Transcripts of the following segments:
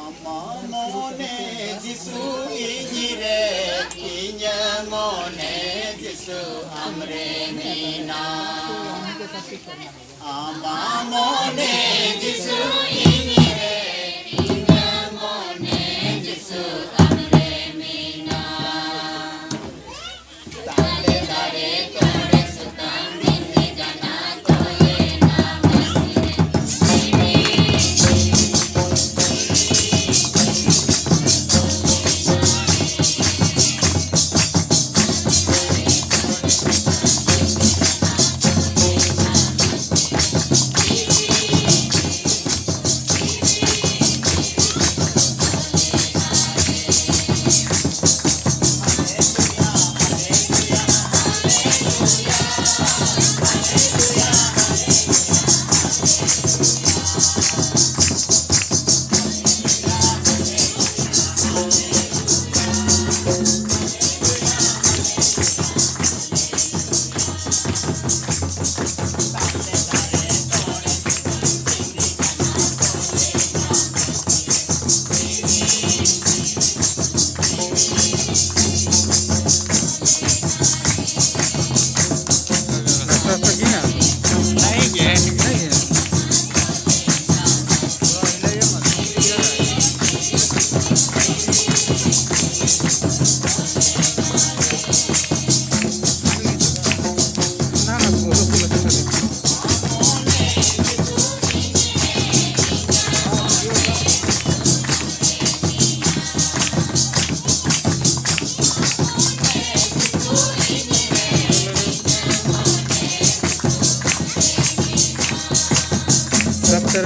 Amamone Jisu injire kinyamone Jisu amre mina. Amamone Jisu injire kinyamone Jisu amre mina. Tande dare tore sutam dindi jana toye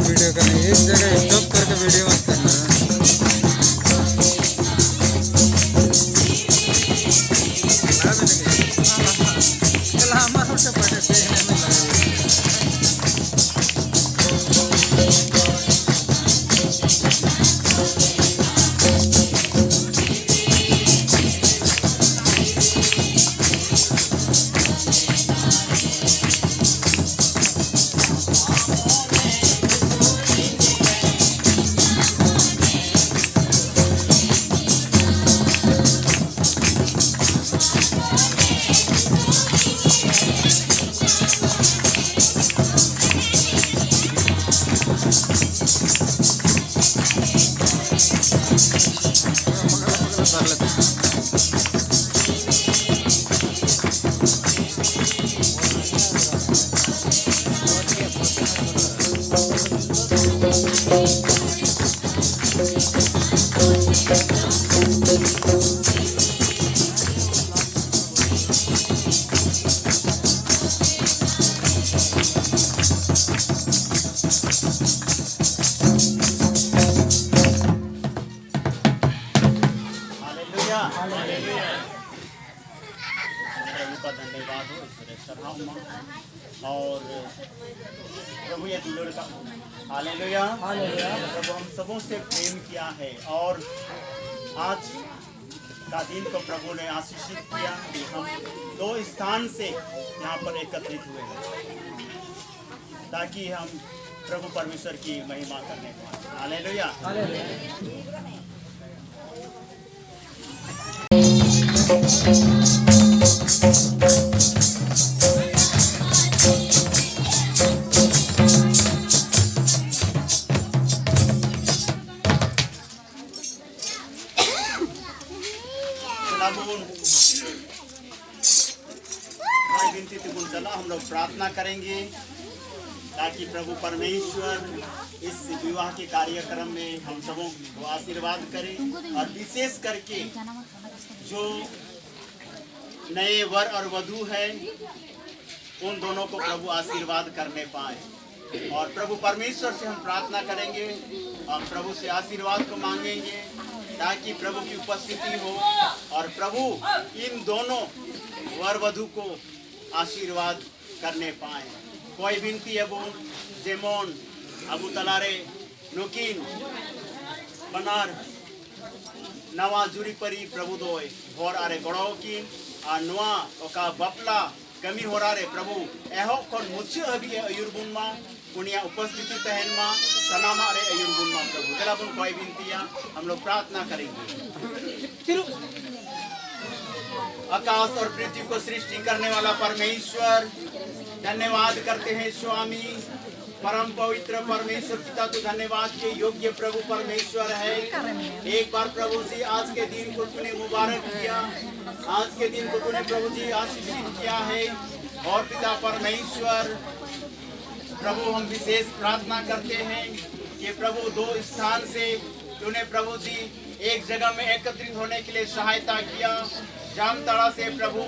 video करना एक जगह stop करके video मत करना। धन्यवाद हो और प्रभु ये दुलड़ का हालेलुया प्रभु हम सबों से प्रेम किया है और आज का दिन को प्रभु ने आशीषित किया कि हम दो स्थान से यहाँ पर एकत्रित हुए हैं ताकि हम प्रभु परमेश्वर की महिमा करने पाए। हालेलुया हम लोग प्रार्थना करेंगे ताकि प्रभु परमेश्वर इस विवाह के कार्यक्रम में हम सबों को आशीर्वाद करें और विशेष करके जो नए वर और वधू है उन दोनों को प्रभु आशीर्वाद करने पाए और प्रभु परमेश्वर से हम प्रार्थना करेंगे और प्रभु से आशीर्वाद को मांगेंगे ताकि प्रभु की उपस्थिति हो और प्रभु इन दोनों वर वधू को आशीर्वाद करने पाए। कोई विनती है बोल जेमोन अबू तलारे नुकिन बनार नवा जुरी परी प्रभु दोय भोर आरे गड़ोकिन आ नुआ ओका बपला kami horare Prabu ehok kon mucio habi ayur bunma punya उपस्थिति तहन मा सनामा रे ayur bunma Prabu तेरा बुन कोई बिनतिया हम लोग प्रार्थना करेंगे। आकाश और पृथ्वी को सृष्टि करने वाला परमेश्वर धन्यवाद करते हैं स्वामी। परम पवित्र परमेश्वर पिता तो धन्यवाद के योग्य प्रभु परमेश्वर है। एक बार प्रभु जी आज के दिन को तूने मुबारक किया, आज के दिन को तूने प्रभु जी आशीषित किया है। और पिता परमेश्वर प्रभु हम विशेष प्रार्थना करते हैं कि प्रभु दो स्थान से तूने प्रभु जी एक जगह में एकत्रित होने के लिए सहायता किया। जामताड़ा से प्रभु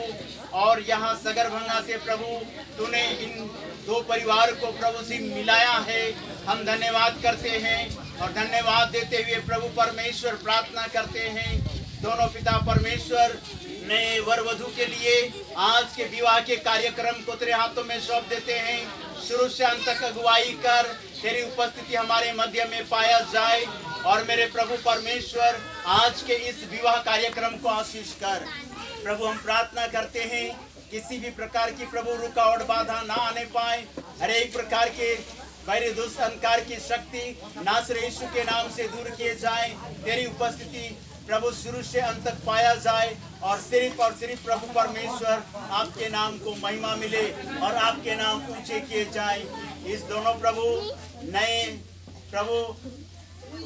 और यहाँ सगरभंगा से प्रभु तूने इन दो परिवार को प्रभु से मिलाया है। हम धन्यवाद करते हैं और धन्यवाद देते हुए प्रभु परमेश्वर प्रार्थना करते हैं दोनों पिता परमेश्वर नए वर वधु के लिए आज के विवाह के कार्यक्रम को तेरे हाथों में सौंप देते हैं। शुरू से अंत तक अगुवाई कर, तेरी उपस्थिति हमारे मध्य में पाया जाए। और मेरे प्रभु परमेश्वर आज के इस विवाह कार्यक्रम को आशीष कर। प्रभु हम प्रार्थना करते हैं किसी भी प्रकार की प्रभु रुकावट बाधा ना आने पाए। हर एक प्रकार के बैरी दुष्ट अंधकार की शक्ति नासरे यीशु के नाम से दूर किए जाए। तेरी उपस्थिति प्रभु शुरू से अंत तक पाया जाए और सिर्फ प्रभु परमेश्वर आपके नाम को महिमा मिले और आपके नाम ऊंचे किए जाए। इस दोनों प्रभु नए प्रभु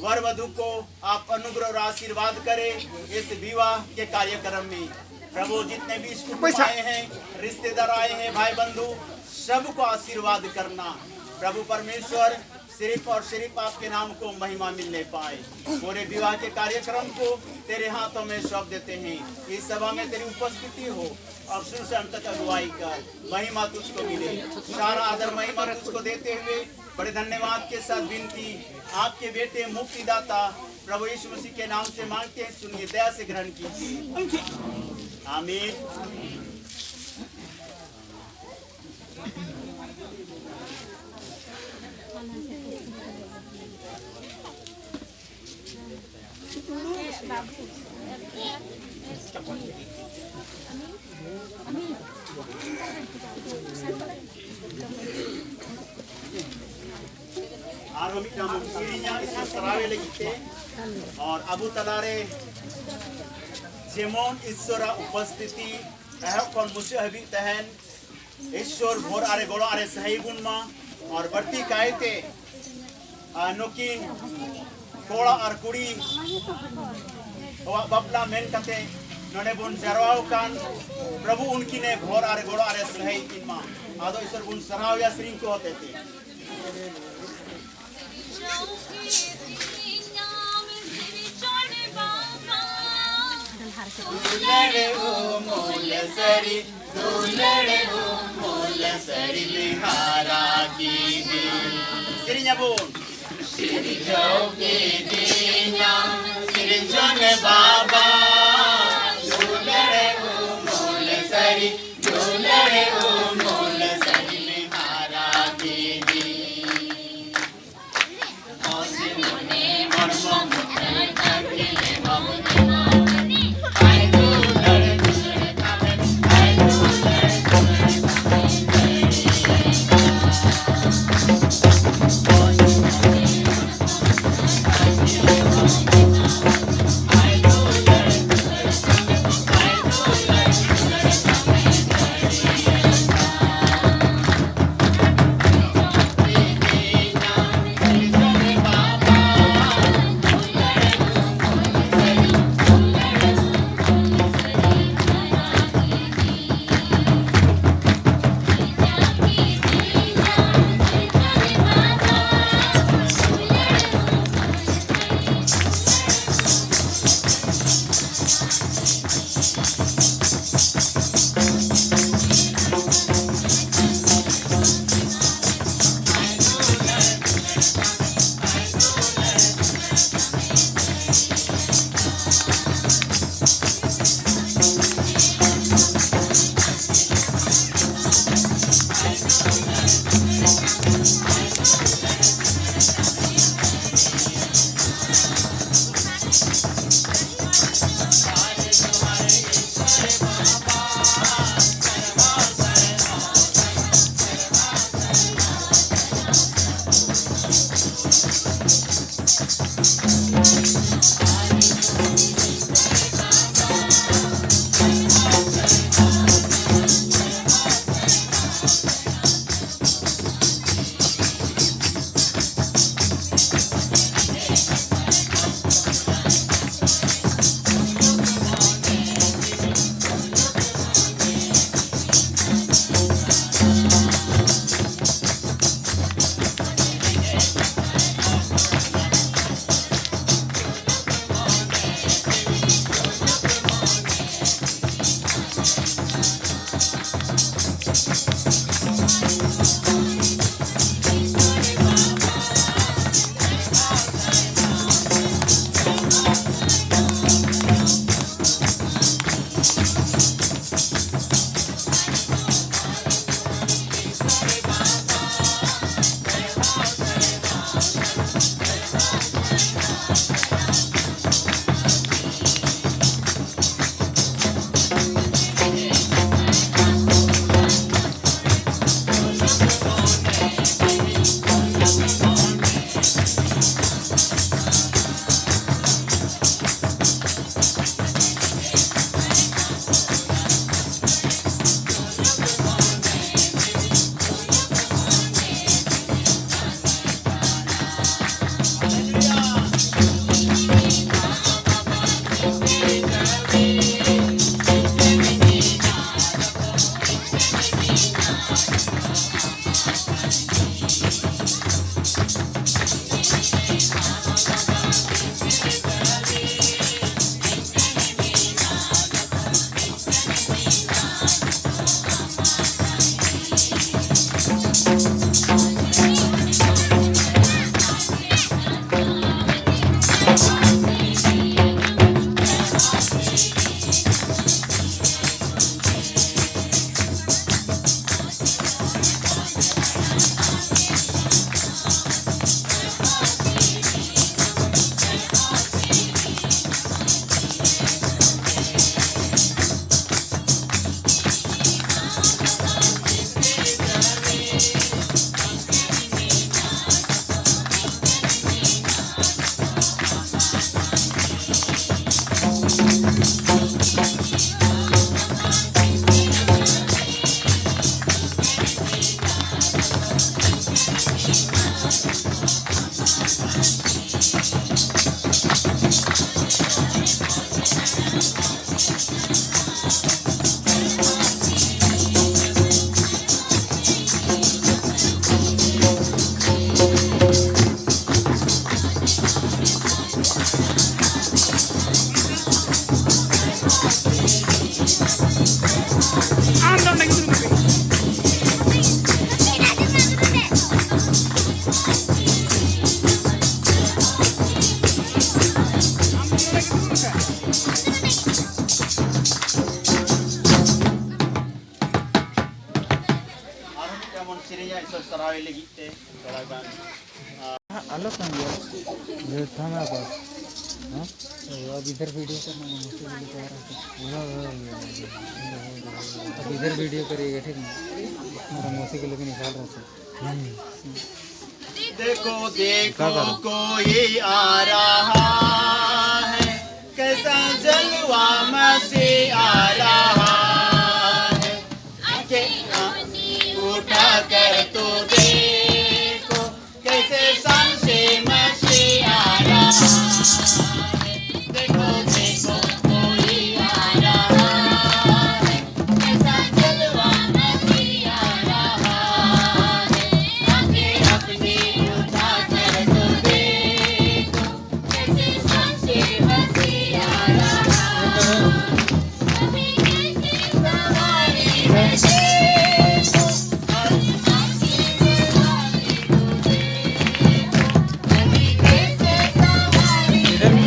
वर वधु को आप अनुग्रह और आशीर्वाद करें इस विवाह के कार्यक्रम में। प्रभु जितने भी कुटुंब आए हैं, रिश्तेदार आए हैं, भाई बंधु सबको आशीर्वाद करना। प्रभु परमेश्वर सिर्फ आपके नाम को महिमा मिलने पाए। पूरे विवाह के कार्यक्रम को तेरे हाथों में सौंप देते हैं। इस सभा में तेरी उपस्थिति हो और शुरू से अंत तक अगुवाई कर। महिमा तुझको मिले, सारा आदर महिमा तुझको देते हुए बड़े धन्यवाद के साथ विनती आपके बेटे मुक्तिदाता प्रभु यीशु मसीह के नाम से मांगते हैं। सुनिए, दया से ग्रहण कीजिए। आमीन। और अबू तलारे जेमोन ईश्वर उपस्थिति एहकन मुझे हबी तहन ईश्वर भोर आरे गोलो आरे सही गुण मा और बढ़ती कायते नुकिन कोड़ा और कुड़ी बपला मेन कते नोने बुन जरवाओ कान प्रभु उनकी ने भोर आरे गोलो आरे सही इनमा आदो ईश्वर बुन सराव या श्री को होते थे। दुलड़े ओ मोल सरी बिहारा की दी सिरिंजा बोल सिरिंजाओ के दीना सिरिंजन बाबा दुलड़े ओ मोल सरी बिहारा की दी सरावे लगी थे थोड़ा गान अलग कहाँ गया ये था मेरे पास हाँ अब इधर वीडियो करना है मुझसे वीडियो कर रहा था अब इधर वीडियो करिएगा ठीक है मेरा मौसी के लेके निकाल रहा था देखो देखो कोई आ रहा है कैसा जलवा मसीह आ रहा है उठा कर तो देखो कैसे संशय मसीह आ रहा है देखो देखो कोई आ रहा है कैसा जलवा मसीह आ रहा है आंखें अपनी उठा कर तो देखो कैसे संशय मसीह आ रहा है अभी कैसे सवारी है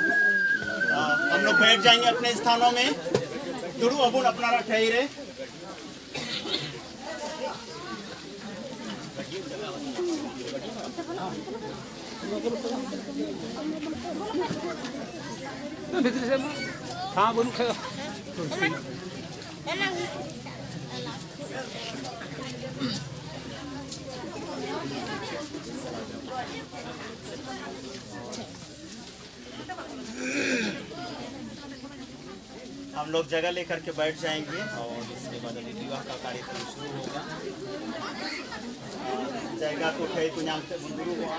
हम लोग बैठ जाएंगे अपने स्थानों में दुरु अबुन अपना ठहरे हाँ बोलू हम लोग जगह लेकर के बैठ जाएंगे और इसके बाद अभी विवाह का कार्यक्रम शुरू होगा। जगह को कई को नाम से बुंदरू हुआ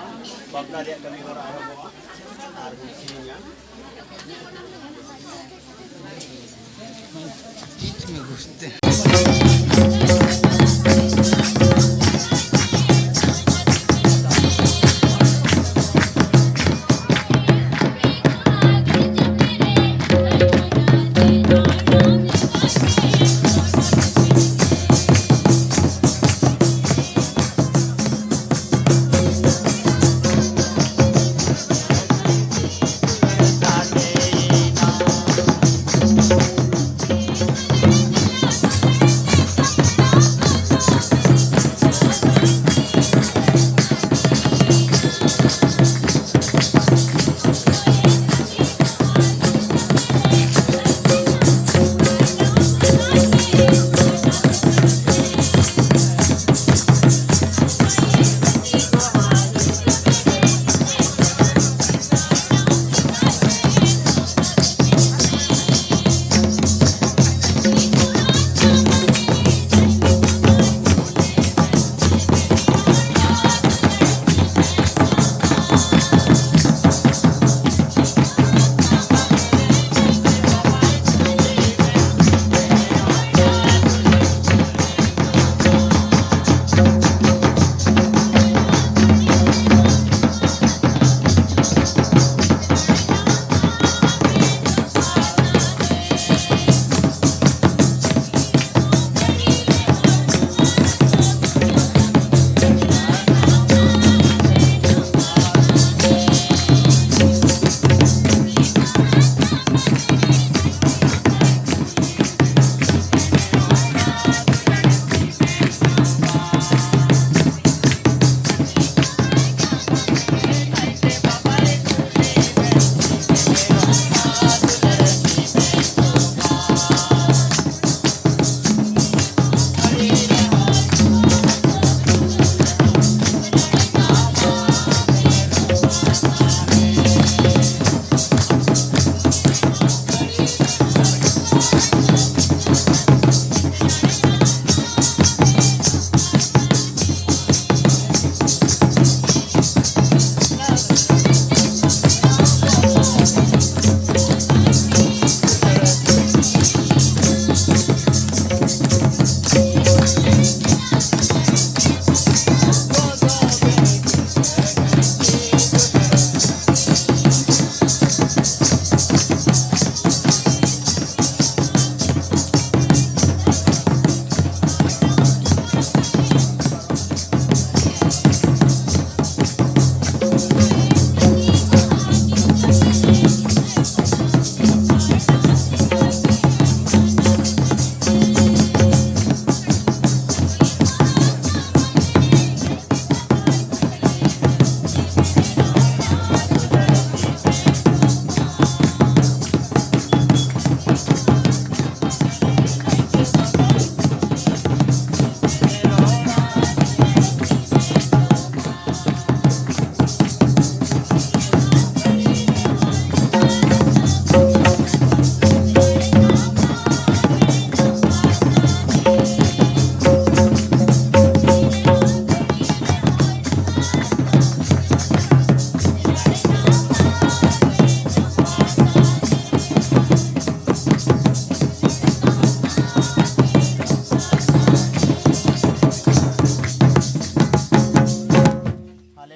बापना रिया कमी हो रहा हुआ और बीच में घुसते हैं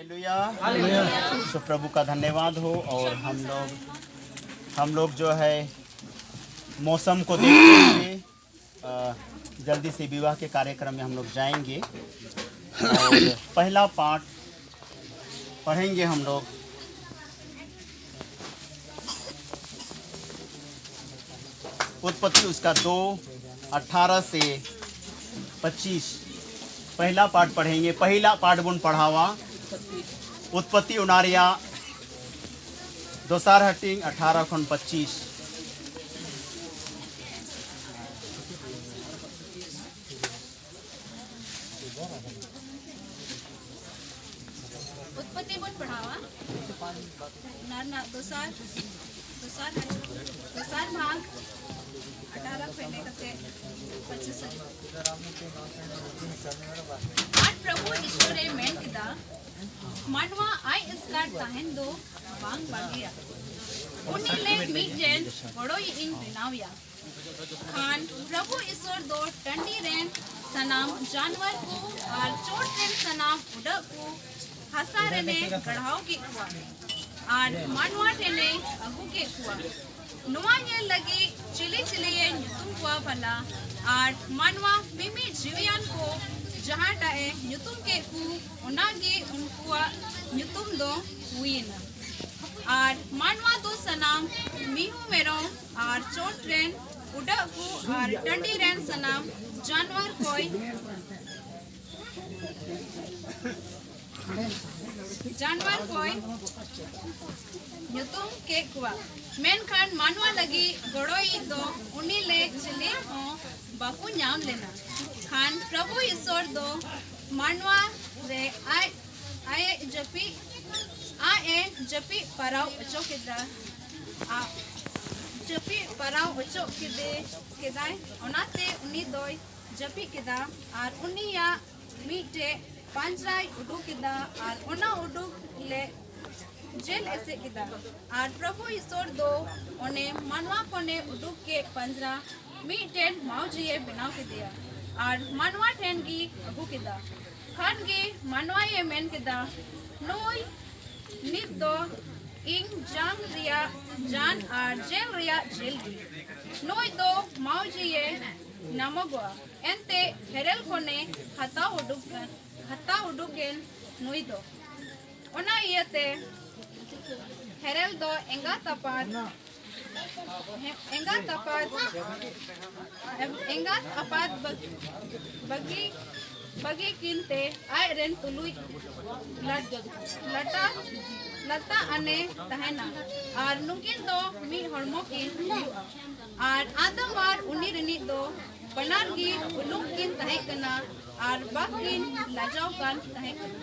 हालेलुया। तो प्रभु का धन्यवाद हो। और हम लोग जो है मौसम को देखते हुए जल्दी से विवाह के कार्यक्रम में हम लोग जाएंगे। और पहला पाठ पढ़ेंगे हम लोग। उत्पत्ति उसका 2:18 से 25 पहला पाठ पढ़ेंगे। पहला पाठ बुन पढ़ावा उत्पत्ति उनारिया 2:18-25। उत्पत्ति बुन पढ़ावा नारना दोसार भाग 18 पहले कते 25 आज प्रभु ईश्वरे मेन किदा मानवा आई इसका ताहन दो बांग बागिया उन्नीले मीजेन बड़ोई इन बिनाविया खान प्रभु ईश्वर दो टंडी रेन सनाम जानवर को और चोट रेन सनाम उड़क को हसा रेने गढ़ाव की हुआ और मानवा टेने अगु के हुआ नुआ ये लगी चिली चिलिए नुतुम हुआ भला और मानवा मिमी जीवियान को जहाँ टाए नुतुम के हु उनागे उनको नुतुम दो हुई न और मानवा दो सनाम मीहू मेरो और चोट रेन उड़क को और टंडी रेन सनाम जानवर कोई नुतुम के हुआ मेनखान मानवा लगी गड़ोई दो उन्हीं ले चिली हो बाकू नाम लेना खान प्रभु ईश्वर दो मानवा रे आए जपी पराव अचो किदा जपी पराव अचो किदाय ओनाते उन्हीं दोय जपी किदा और उन्हीं या मीटे पांचराय उडुक किदा और ओना उडुक ले जेल ऐसे किदा और प्रभु ईश्वर दो ओने मानवा कोने उडुक के पंजरा मीटेन माउजिए बनाव के दिया और मानवा टेन की अगु किदा खान की मानवा ये मेन किदा नोई निप दो इंग जांग रिया जान और जेल रिया जेल की नोई दो माउजिए नामगवा एंते हेरेल कोने हता उडुकेन नोई दो ओना येते हेरेल दो एंगा अपात बगी किनते आय रेन तुलुई लता अने तहना और नुकिन दो मी हरमो किन और आदम और उन्नी रनी दो बनार गी उलुक किन तहे कना और बाकिन लाजाव कान तहे कना।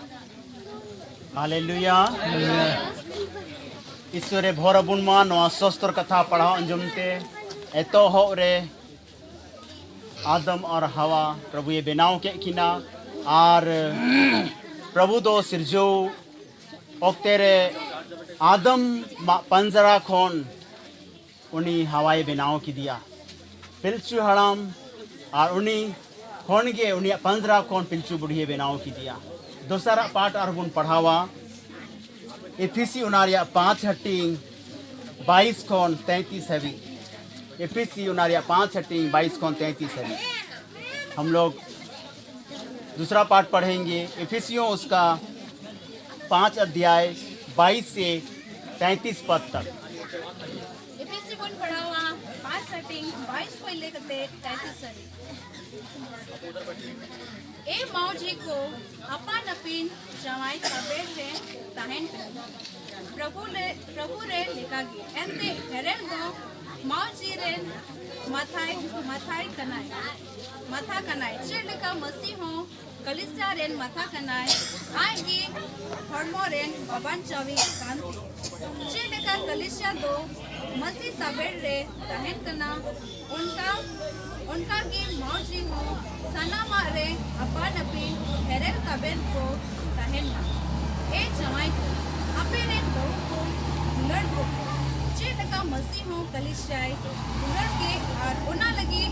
हालेलुया। ईश्वरे भोर बुनमा नवा शास्त्र कथा पढ़ाओ अंजुमते एतो हो रे आदम और हवा प्रभु ये बनाव के किना और प्रभु दो सिरजो ओक्तेरे आदम पंजरा खोन उन्हीं हवाई बनाव की दिया पिलचू हड़ाम और उन्हीं खोन के उन्हीं पंजरा खोन पिलचू बुढ़िए बनाव की दिया। दूसरा पाठ अरबुन पढ़ावा एफिसी उनारिया 5:22 खोन 33 हैवी एफिसी उनारिया 5:22 खोन 33 हैवी। हम लोग दूसरा पाठ पढ़ेंगे एफिसियों उसका 5 अध्याय 22 से 33 पद तक। एफिसी कोन पढ़ावा 5:22 को लेकर 33 ए मौजी को अपन अपिन जवाई सबेर रे तहन प्रभु रे लिखागी एंते हेरेन दो मौजी रे माथा कनाय चे लेका मसी हो कलिसिया रेन माथा कनाय आगी हरमो रेन बबन चवी कांति चे लेका कलिसिया दो मसी सबेर रे तहन कना उनका की मौजी हो सना मारे अपन अपिन हेरेल कबेन को तहना ए जवाई को अपने बहू को दुलड़ को चे लगा मसी हो कलिशाई दुलड़ के और उना लगी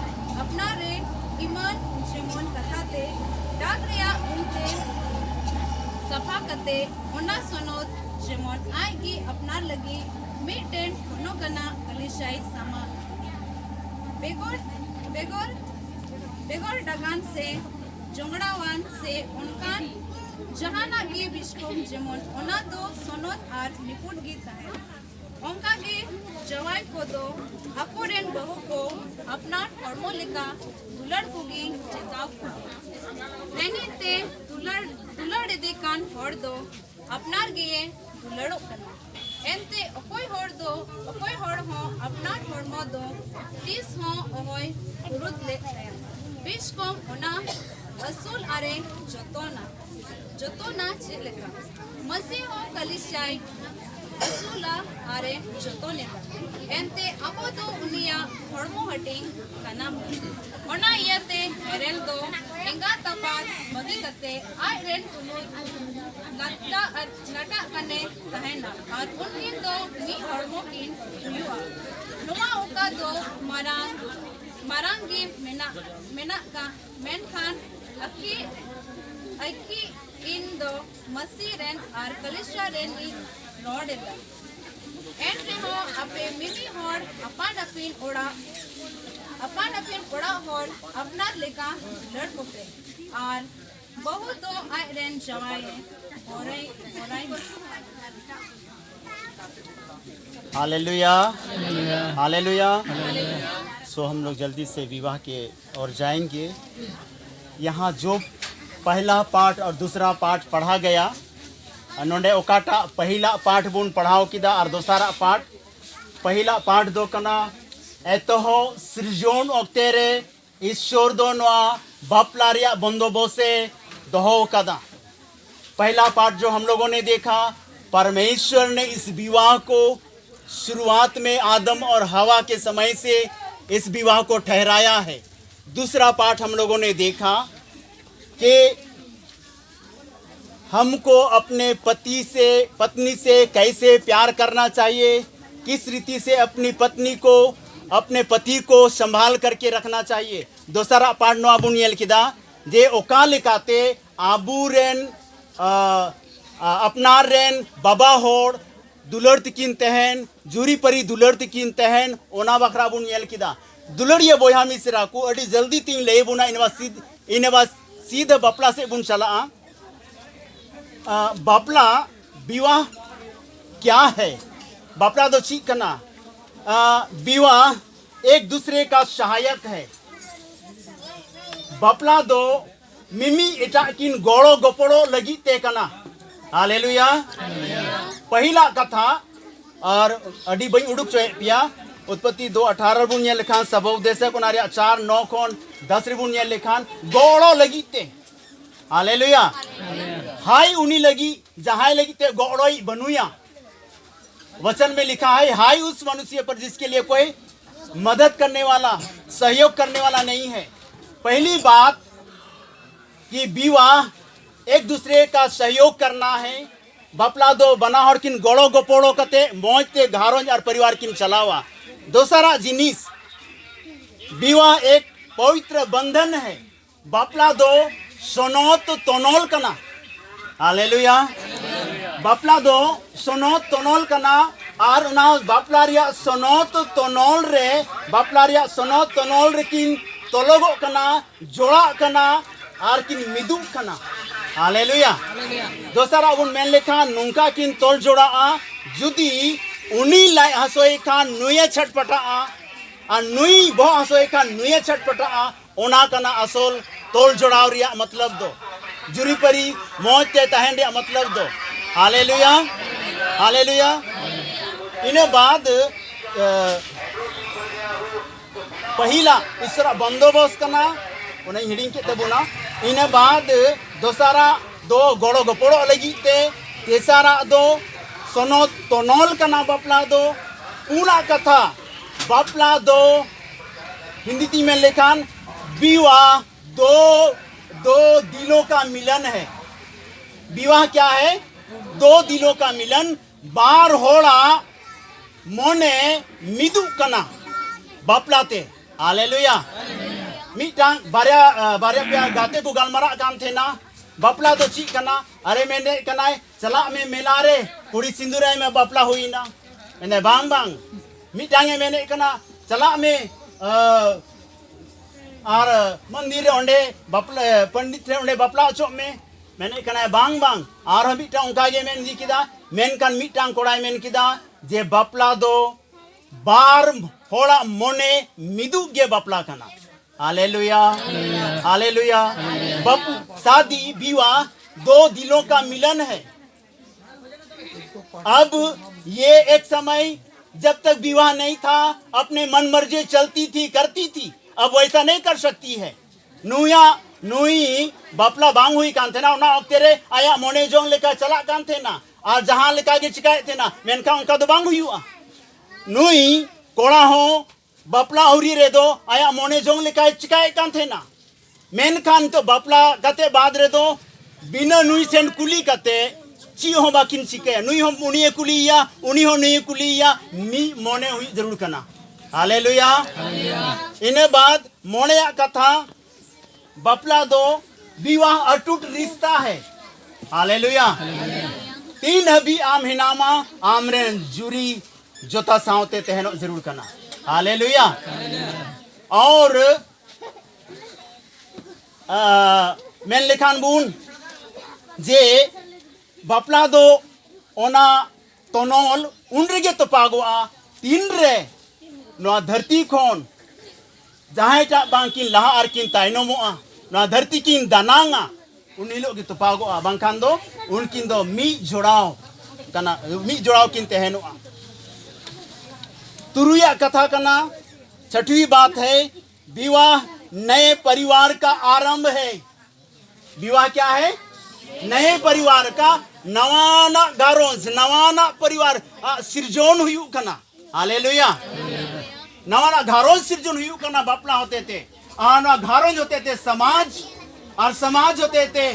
अपना रे ईमान जिमोन कथा ते डाक रिया उनके सफा कते ओना सोनोत जेमन आइगी अपनार लगी मिटेन कोनो गना कलिशाई सामा बेगोर डगान से जोंगड़ावान से उनकान जहाना गे बिस्कोम जेमन ओना दो सोनोत आर निपुट गी ताहे ओंका गे जवाई को दो अकोरेन बहु को अपना हड़मो लेका दुलड़ कुगी चेताव को रेनी ते दुलड़ दे कान हड़ दो अपनार गे दुलड़ो कना एंते अकोय हड़ दो अकोय हड़ हो अपनार हड़मो दो तीस हो ओहोय उरुद ले बिस्कोम ओना असूल आरे जतोना चेलेका मसीह हो कलिशाई असूला आरे जतोने एंते अबो दो उनिया हड़मो हटिंग कना ओना यते हेरेल दो एंगा तपात मगी कते आय रेन लटा कने तहेना और उनकिन दो मी हड़मो किन हुआ नुमा उका दो मारांगी मेना का मेन खान अकी इन दो मसी रेन और कलिशा रेन नी रोड एला एंट्री हो अपे मिनी होड़ अपान अपिन ओड़ा होड़ अपना लेका लड़ पोते और बहुत दो आय रेन जवाए होराई हालेलुया हालेलुया। सो हम लोग जल्दी से विवाह के और जाएंगे। यहाँ जो पहला पाठ और दूसरा पाठ पढ़ा गया नोंडे ओकाटा पहला पाठ बुन पढ़ाओ किदा और दूसरा पाठ पहला पाठ दो कना एतहो सृजन ओक्तेरे ईश्वर दो नवा बापला रिया बंदोबस्ते दोहो कदा। पहला पाठ जो हम लोगों ने देखा, परमेश्वर ने इस विवाह को शुरुआत में आदम और हवा के समय से इस विवाह को ठहराया है। दूसरा पाठ हम लोगों ने देखा कि हमको अपने पत्नी से कैसे प्यार करना चाहिए, किस रीति से अपनी पत्नी को अपने पति को संभाल करके रखना चाहिए। दूसरा पाठ नो आबू नियल किदा जे ओका लिकाते आबू रेन अपनार रेन बाबा होड़ दुलड़ तकिन तहन जुरी परी दुलड़ तकिन तहन ओना बखरा बुन नियल किदा दुलड़िया बोया मिसरा को अड़ी जल्दी तीन ले बुना इनवा सीधा बापला से बुन चला। बापला विवाह क्या है? बापला तो ठीक करना। विवाह एक दूसरे का सहायक है। बापला दो मिमी इटा किन गोड़ो गोपड़ो लगी ते कना। हालेलुया। पहला कथा और अडी बई उड़ुक चोए पिया उत्पत्ति 2:18 बुनिया लिखान सबव देशक उनारिया 4:9 खोन 10 बुनिया लिखान गोड़ो लगी ते। हालेलुया। हाय उनी लगी जहां लगी ते गोड़ोई बनुया। वचन में लिखा है हाय उस मनुष्य पर जिसके लिए कोई मदद करने वाला सहयोग करने वाला नहीं है। पहली बात कि विवाह एक दूसरे का सहयोग करना है। बापला दो बना और किन गोड़ो गोपोड़ो कते मौजते घारों और परिवार किन चलावा। दूसरा जिनिस विवाह एक पवित्र बंधन है। बापला दो सोनोत तोनोल कना। हालेलुया। बापला दो सोनोत तोनोल कना और ना बापला रिया सोनोत तोनोल रे बापला रिया सोनोत तोनोल रे किन तोलोगो कना जोड़ा कना और किन मिदु कना। हालेलुया। दूसरा उन मेन लेखा नुंका किन तोल जोड़ा जुदी उनी लाई हसोई खान नुये छटपटा और नुई बो हसोई खान नुये छटपटा ओना कना असोल तोल जोड़ाव रिया मतलब दो जुरी परी मौज ते तहन रिया मतलब दो। Hallelujah hallelujah. इने बाद पहला इसरा बंदोबस्त करना उन्हें हिडिंग के तबुना। इने बाद दूसरा दो गोड़ो गोपोड़ो लगी ते तेसरा दो सोनो तोनोल कना बापला दो। पूरा कथा बापला दो हिंदी में लेखान विवाह दो दिलों का मिलन है। विवाह क्या है? दो दिलों का मिलन। बार होड़ा मोने मिदु कना बापलाते। हालेलुया। मिटांग बारिया पे गाते को गालमरा कान थे ना बपला तो ची कना अरे मैंने कना चला में मिला रे कुड़ी सिंदूर में बपला हुई ना मैंने बांग बांग मिटांगे मैंने कना चला में और मंदिर ओंडे बपला पंडित ओंडे बपला चो में मैंने कना बांग बांग और हम मिटा उनका के मैंने किदा मैंने कन मिटांग कोड़ाई मैंने किदा जे बपला दो बार होड़ा मोने मिदु गे बपला कना हालेलुया हालेलुया शादी विवाह दो दिलों का मिलन है। अब ये एक समय जब तक विवाह नहीं था अपने मन मर्जी चलती थी करती थी, अब वैसा नहीं कर सकती है। नुई बपला बांग हुई कान थे ना उना तेरे आया मोने जोंग लेकर चला कान थे ना और जहां लेकर के चिकाए थे ना मेनका उनका तो बांग हुई हुआ नुई कोड़ा हो बपला उरी रे दो आया मोने जोंग लेकर चिकाए कान थे ना मेन खान तो बपला कते बाद रे दो बिना नुई सेन कुली कते ची हो बाकिन चिके नुई हो उन्हीं कुलिया उन्हीं हो नहीं कुलिया मी मोने हुई जरूर करना हालेलुया इन्हें बाद मोने कथा बपला दो विवाह अटूट रिश्ता है हालेलुया तीन हबी आम हिनामा आमरे जुरी जोता सावते तहनो जरूर करना हालेलुया और मैं लिखान बून जे बपला दो ओना तोनोल उनरेगे तो पागोआ तीन रे नो धरती खोन जहां टा बांकिन लहा आर किन ताइनोमोआ नो धरती किन दानांगा उन्हीं लोग तो पागोआ बांखान दो उनकिन दो मी जोड़ाओ कना मी जोड़ाओ किन तहनोआ तुरुया कथा कना छठवीं बात है विवाह नए परिवार का आरंभ है। विवाह क्या है? नए परिवार का नवाना गारों नवाना परिवार सिरजोन हुई कना हालेलुया नवाना घरों सिरजोन हुई कना बपला होते थे आना घरों होते थे समाज और समाज होते थे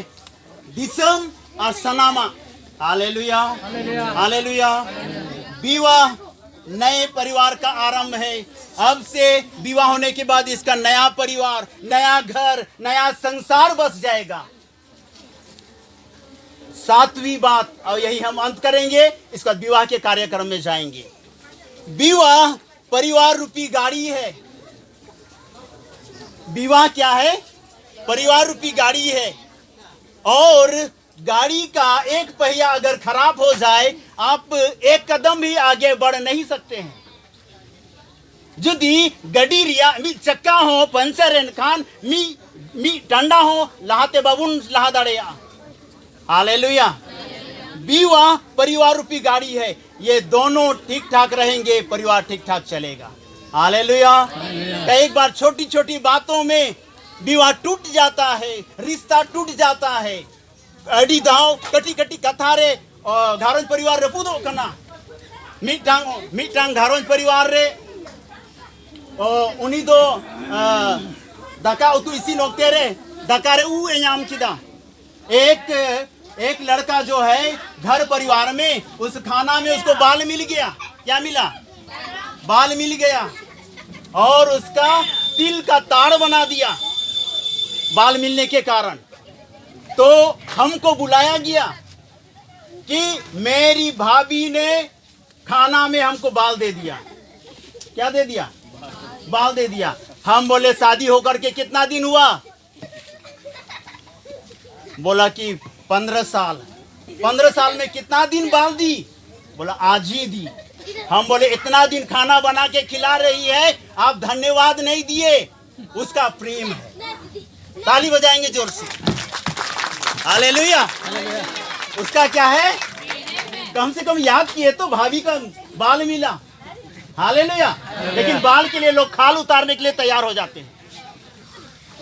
दिसम और सनामा हालेलुया हालेलुया विवाह नए परिवार का आरंभ है। अब से विवाह होने के बाद इसका नया परिवार नया घर नया संसार बस जाएगा। सातवीं बात और यही हम अंत करेंगे इसके बाद विवाह के कार्यक्रम में जाएंगे। विवाह परिवार रूपी गाड़ी है। विवाह क्या है? परिवार रूपी गाड़ी है और गाड़ी का एक पहिया अगर खराब हो जाए आप एक कदम भी आगे बढ़ नहीं सकते हैं। यदि गड्डी रिया मी चक्का हो पंचर खान मी टंडा हो लहाते बाबुन लहा दड़ेया हालेलुया। विवाह परिवार रूपी गाड़ी है। ये दोनों ठीक ठाक रहेंगे परिवार ठीक ठाक चलेगा हालेलुया। कई बार छोटी छोटी बातों में विवाह टूट जाता है रिश्ता टूट जाता है। अड़ी दाव कटी कटी कथा रे घारों परिवार रे पूदो कना मिटांग घारों परिवार रे उन्हीं दो दका उतु इसी नोकते रे दका रे ऊ एयाम चिदा एक लड़का जो है घर परिवार में उस खाना में उसको बाल मिल गया। क्या मिला? बाल मिल गया और उसका तिल का ताड़ बना दिया बाल मिलने के कारण। तो हमको बुलाया गया कि मेरी भाभी ने खाना में हमको बाल दे दिया। क्या दे दिया? बाल दे दिया। हम बोले शादी होकर के कितना दिन हुआ? बोला कि 15 साल। 15 साल में कितना दिन बाल दी? बोला आज ही दी। हम बोले इतना दिन खाना बना के खिला रही है आप धन्यवाद नहीं दिए, उसका प्रेम है। ताली बजाएंगे जोर से हालेलुया। उसका क्या है? कम से कम याद किए तो भाभी का बाल मिला हालेलुया। लेकिन बाल के लिए लोग खाल उतारने के लिए तैयार हो जाते हैं।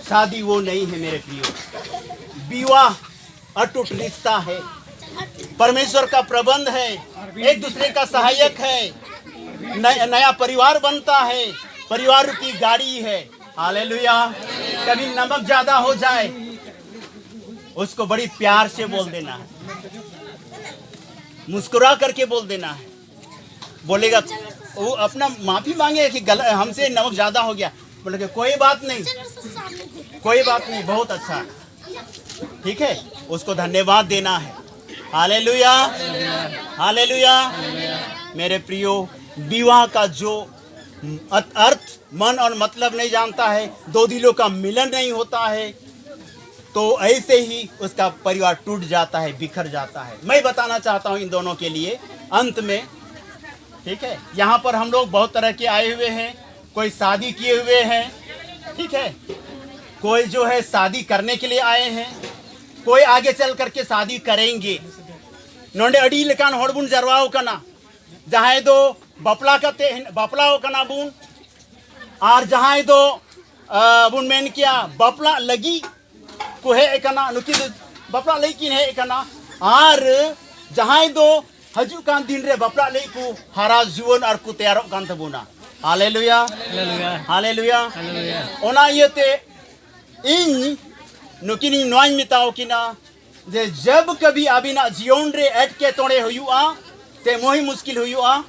शादी वो नहीं है मेरे प्रियो। विवाह अटूट रिश्ता है, परमेश्वर का प्रबंध है, एक दूसरे का सहायक है, नया परिवार बनता है, परिवार की गाड़ी है हालेलुया। कभी नमक ज्यादा हो जाए उसको बड़ी प्यार से बोल देना है, मुस्कुरा करके बोल देना है। बोलेगा वो अपना माफी मांगे कि हमसे नमक ज्यादा हो गया, बोलेगा कोई बात नहीं कोई बात नहीं बहुत अच्छा है। ठीक है, उसको धन्यवाद देना है। Hallelujah, hallelujah. मेरे प्रियो, विवाह का जो अर्थ, मन और मतलब नहीं जानता है, दो दिलों का मिलन नहीं होता है, तो ऐसे ही उसका परिवार टूट जाता है, बिखर जाता है। मैं बताना चाहता हूँ इन दोनों के लिए अंत में, ठीक है। यहाँ पर हम लोग बहुत तरह के आए हुए हैं, कोई शादी किए हुए हैं, ठीक है, कोई जो है शादी करने के लिए आए हैं, कोई आगे चल करके शादी करेंगे। नोंडे अड़ी लेकान हड़ बुन जरवाओ कना, जहाँ दो बपला करते बपला हो कना बुन, और जहाँ दो बुन मेन किया बपला लगी को है एकना, नुकी बपला लई किन है एकना, और जहाँ दो हजू कान दिन रे बपला लई को हरा जीवन और को तैयार कान तबुना। Hallelujah, hallelujah. ओना येते इन नुकिनी नोइन मिताओ किना जे जब कभी अबिना जीवन रे अटके तोड़े हुआ ते मोही मुश्किल हुआ,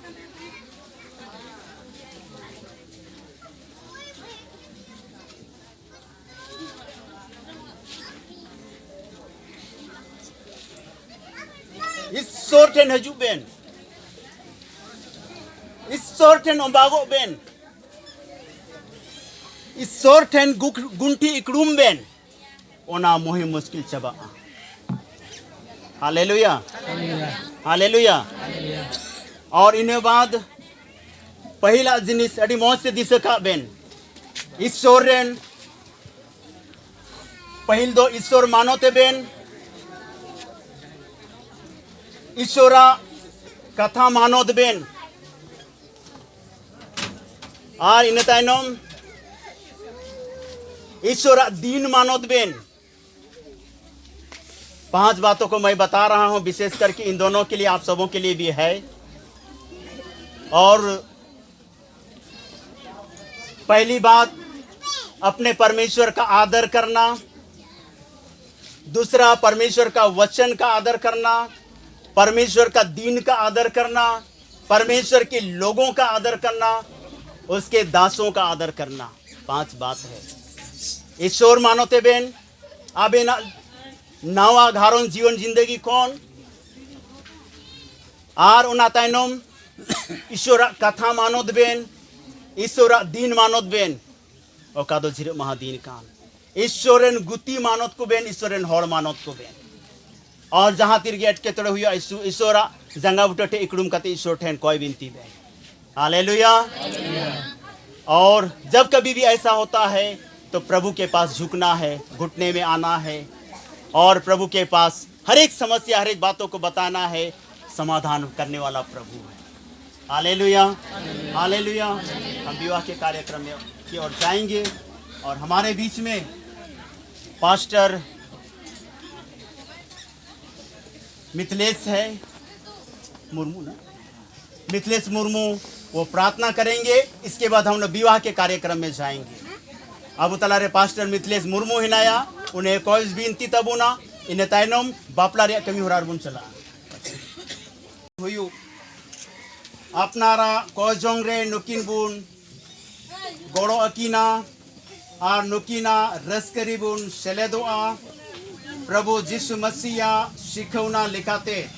इस सोर्टेन हजू बेन, इस सोर्टेन ओबागो बेन, इस सोर्टेन गुंटी इकड़ूम बेन, ओना मोही मुश्किल चबा। Hallelujah, hallelujah. और इन्हें बाद पहला जिनिस अड़ी मौज से दिसे का बेन, ईश्वर रेन पहल दो ईश्वर मानोते बेन, ईश्वरा कथा मानोद बेन, और इन तायनम ईश्वरा दीन मानोद बेन। 5 बातों को मैं बता रहा हूं, विशेष करके इन दोनों के लिए, आप सबों के लिए भी है। और पहली बात, अपने परमेश्वर का आदर करना। दूसरा, परमेश्वर का वचन का आदर करना, परमेश्वर का दीन का आदर करना, परमेश्वर के लोगों का आदर करना, उसके दासों का आदर करना। 5 बात है। ईश्वर मानोते बेन, आबे नावा घारों जीवन जिंदगी कौन, और उना तायनम ईश्वर कथा मानोद बेन, ईश्वर दीन मानोद बेन, ओकादो झिरे महादीन कान, ईश्वरन गुती मानोद को बेन, ईश्वरन हड़ मानोद को बेन। और जहाँ तिरगे अटके तोड़े हुआ ईश्वरा जंगा बुटटे इकड़ूम कते ईश्वर ठेन कोई बिनती बेन। हालेलुया। और जब कभी भी ऐसा होता है तो प्रभु के पास झुकना है, घुटने में आना है, और प्रभु के पास हर एक समस्या, हर एक बातों को बताना है। समाधान करने वाला प्रभु है। Hallelujah, hallelujah. हम विवाह के कार्यक्रम की ओर जाएंगे, और हमारे बीच में पास्टर मिथिलेश है, मुर्मू ना, मिथिलेश मुर्मू, वो प्रार्थना करेंगे। इसके बाद हम लोग विवाह के कार्यक्रम में जाएंगे। अब तलारे पास्टर मिथिलेश मुर्मू हिनाया, उन्हें कोई बिनती तबुना, इन्हें तायनम बापला रे कमी होरार बुन चला हुयु अपनारा कोजोंग रे नुकिन बुन गोड़ो अकीना, और नुकिना रसकरी बुन सेलेदोआ। प्रभु जिसु मसीहा शिखौना लिखाते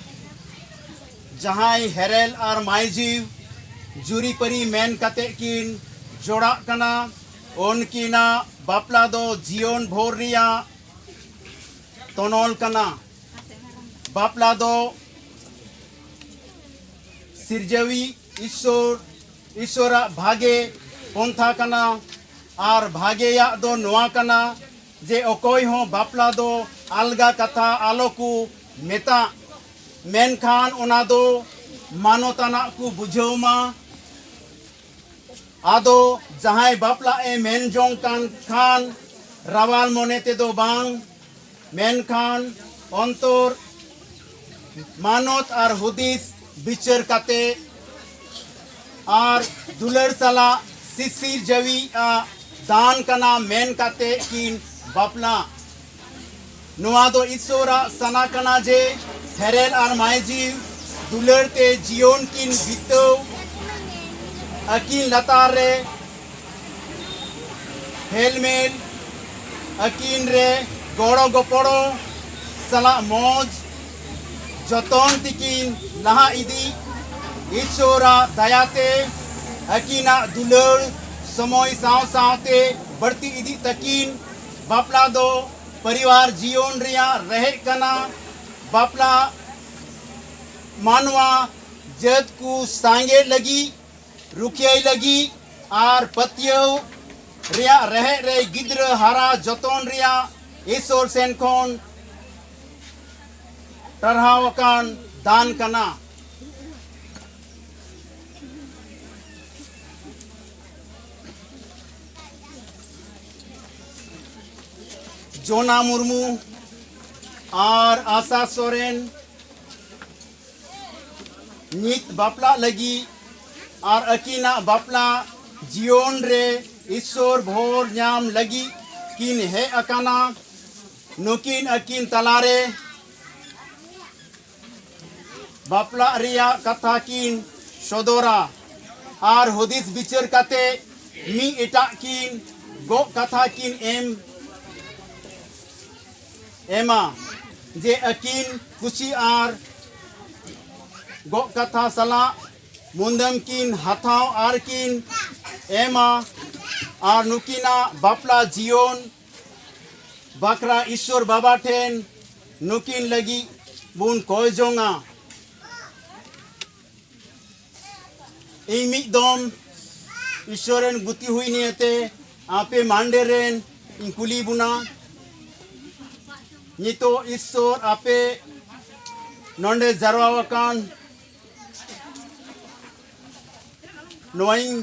जहां हेरेल और माइजीव जुरी परी मेन कते किन जोड़ा कना, उनकीना बापला दो जीवन भोर रिया तोनोल कना। बापला दो सिरजवी ईश्वर भागे पंथा कना, और भागे या दो नोआ कना जे अकोय हो बापला दो अलगा कथा आलोकु मेता, मेनखान उना दो मानोताना को बुझेमा। आदो जहां बापला ए मेन जोंग कान खान रावाल मोनेते दो बांग, मेनखान अंतर मानोत और हुदिस बिचर कते, और दुलर सला सिसिर जवी दान कना मेन कते किन बापला। नुआ दो ईश्वरा सना कना जे हेरेल और मायजीव दुलर ते जीवन किन बितो अकीन लतार रे हेलमेल अकीन रे गोड़ो गोपड़ो सला मौज जतन तिकिन लहा इदी ईश्वरा दयाते अकीना दुलर समय साव सावते बढ़ती इदी तकिन बापला दो परिवार जीवन रिया रहे कना बापला मानवा जत को सांगे लगी रुकियाई लगी आर पतियो रिया रहे रे गिद्र हारा जतन रिया ईश्वर सेन खोन टरहावकान दान कना जोना मुर्मू और आशा सोरेन नित बापला लगी और अकीना बापला जीवन रे ईश्वर भोर नाम लगी किन है अकाना नुकिन अकीन तलारे बापला रिया कथा किन सदोरा और हुदिस बिचर काते मी एटा किन गो कथा किन एमा जे अकीन कुशी आर गो कथा सला मुंदम किन हाथाव आर किन एमा आर नुकिना बापला जीवन बाकरा ईश्वर बाबा ठेन नुकिन लगी बुन कोय जोंगा इमी दम ईश्वरन गुती हुई नियते आपे मांडेरेन इंकुली बुना नितो ईश्वर आपे नोंडे जरवावकान नोइंग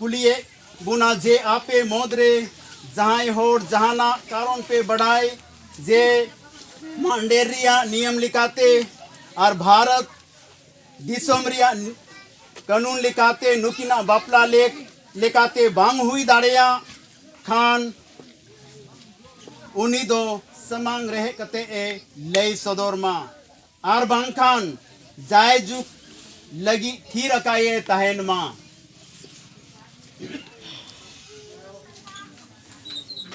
कुलिए बुना जे आपे मोदरे जहां होर जहाना कारण पे बढ़ाए जे मांडेरिया नियम लिखाते और भारत दिसोमरिया कानून लिखाते नुकिना बापला लेकाते बांग हुई दाड़िया खान उन्हीं दो समांग रहे कते ए लई सदोर मा आर बांग खान जाय जुक लगी थी रकाये तहन मा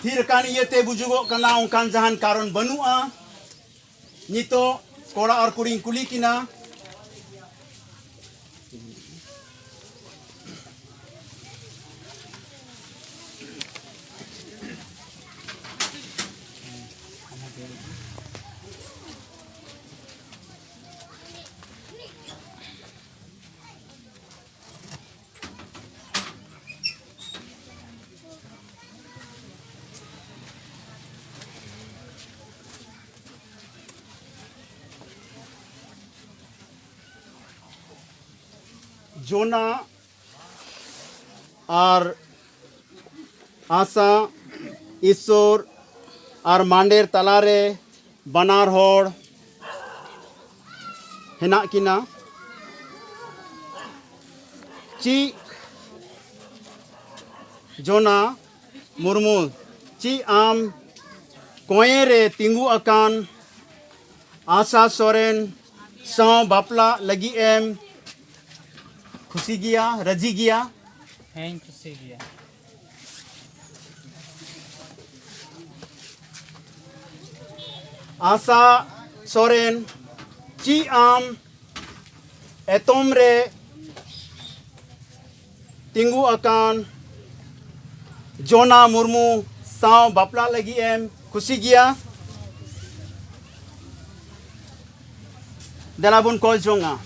थी रकान ये ते बुजुगो कना उनकान जहान कारण बनुआ नितो कोड़ा और कुड़ी कुली किना जोना और आशा ईश्वर और मांडेर तलारे बनार होड़ हेना किना ची जोना मुर्मू ची आम कोये रे तिंगु अकान आशा सोरेन सौ बापला लगी एम खुशी गया रजी गया हैं खुशी गया आशा सोरेन ची आम एतोम रे तिंगु अकान जोना मुर्मू साव बापला लगी एम खुशी गया दला बुन कोई जोंगा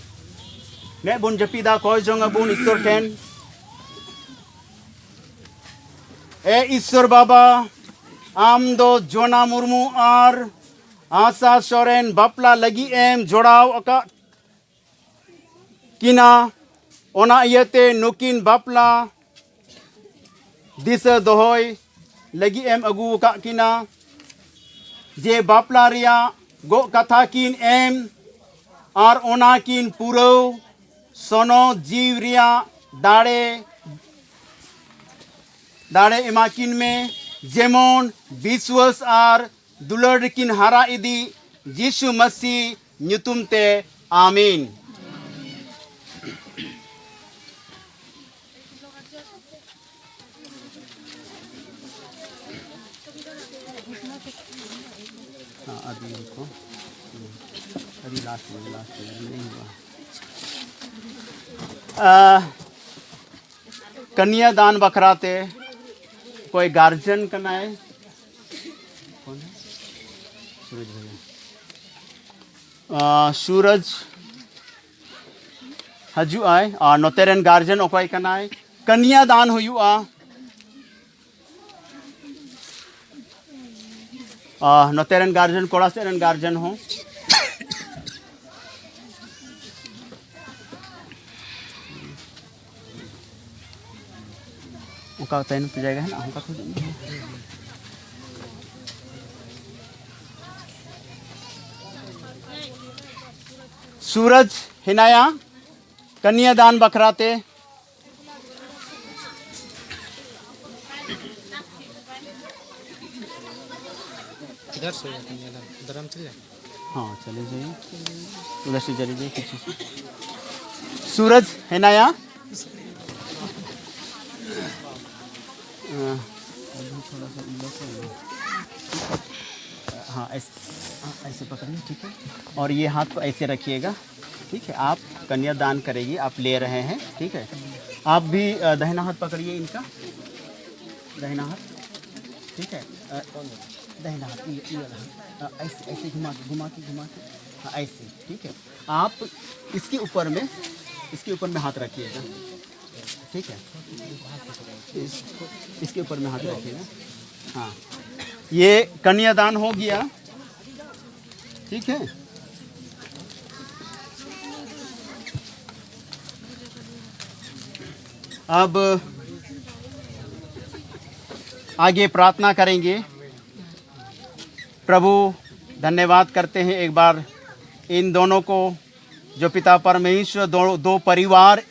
मैं बुन जपीदा कोई जोंगा बुन ईश्वर ठेन ए ईश्वर बाबा आम दो जोना मुर्मू और आशा सोरेन बापला लगी एम जोड़ाव अका किना ओना इयते नुकिन बापला दिशा दोहोय लगी एम अगू का किना जे बापला रिया गो कथा किन एम और ओना किन पुरव सोनो जीव रिया दाड़े एमाकिन में जेमोन विश्वास और दुलड़ किन हारा इदी यीशु मसीह ᱧᱩᱛᱩᱢ ते आमीन। हाँ अभी अभी लास्ट में नहीं हुआ। कन्यादान बखराते कोई गार्जियन करना है? कौन है? सूरज भैया। सूरज हजू आए और नोतेरन गार्जियन ओकोई करना है कन्यादान हुआ। नोतेरन गार्जियन कोड़ा सेरन गार्जियन हो। उनका तैन पे जाएगा है ना उनका खुद। सूरज हिनाया कन्यादान बखराते इधर से उधर हम चले। हाँ चले जाइए उधर से चले जाइए पीछे से। सूरज हिनाया थोड़ा सा हाँ ऐसे पकड़िए ठीक है। और ये हाथ को ऐसे रखिएगा ठीक है। आप कन्यादान करेंगे आप ले रहे हैं ठीक है। आप भी दाहिना हाथ पकड़िए इनका दाहिना हाथ ठीक है। दाहिना हाथ ये वाला हाथ ऐसे ऐसे घुमा के हाँ ऐसे ठीक है। आप इसके ऊपर में हाथ रखिएगा ठीक है। इसके ऊपर में हाथ रखिएगा। हाँ ये कन्यादान हो गया ठीक है। अब आगे प्रार्थना करेंगे। प्रभु धन्यवाद करते हैं एक बार इन दोनों को जो पिता परमेश्वर दो परिवार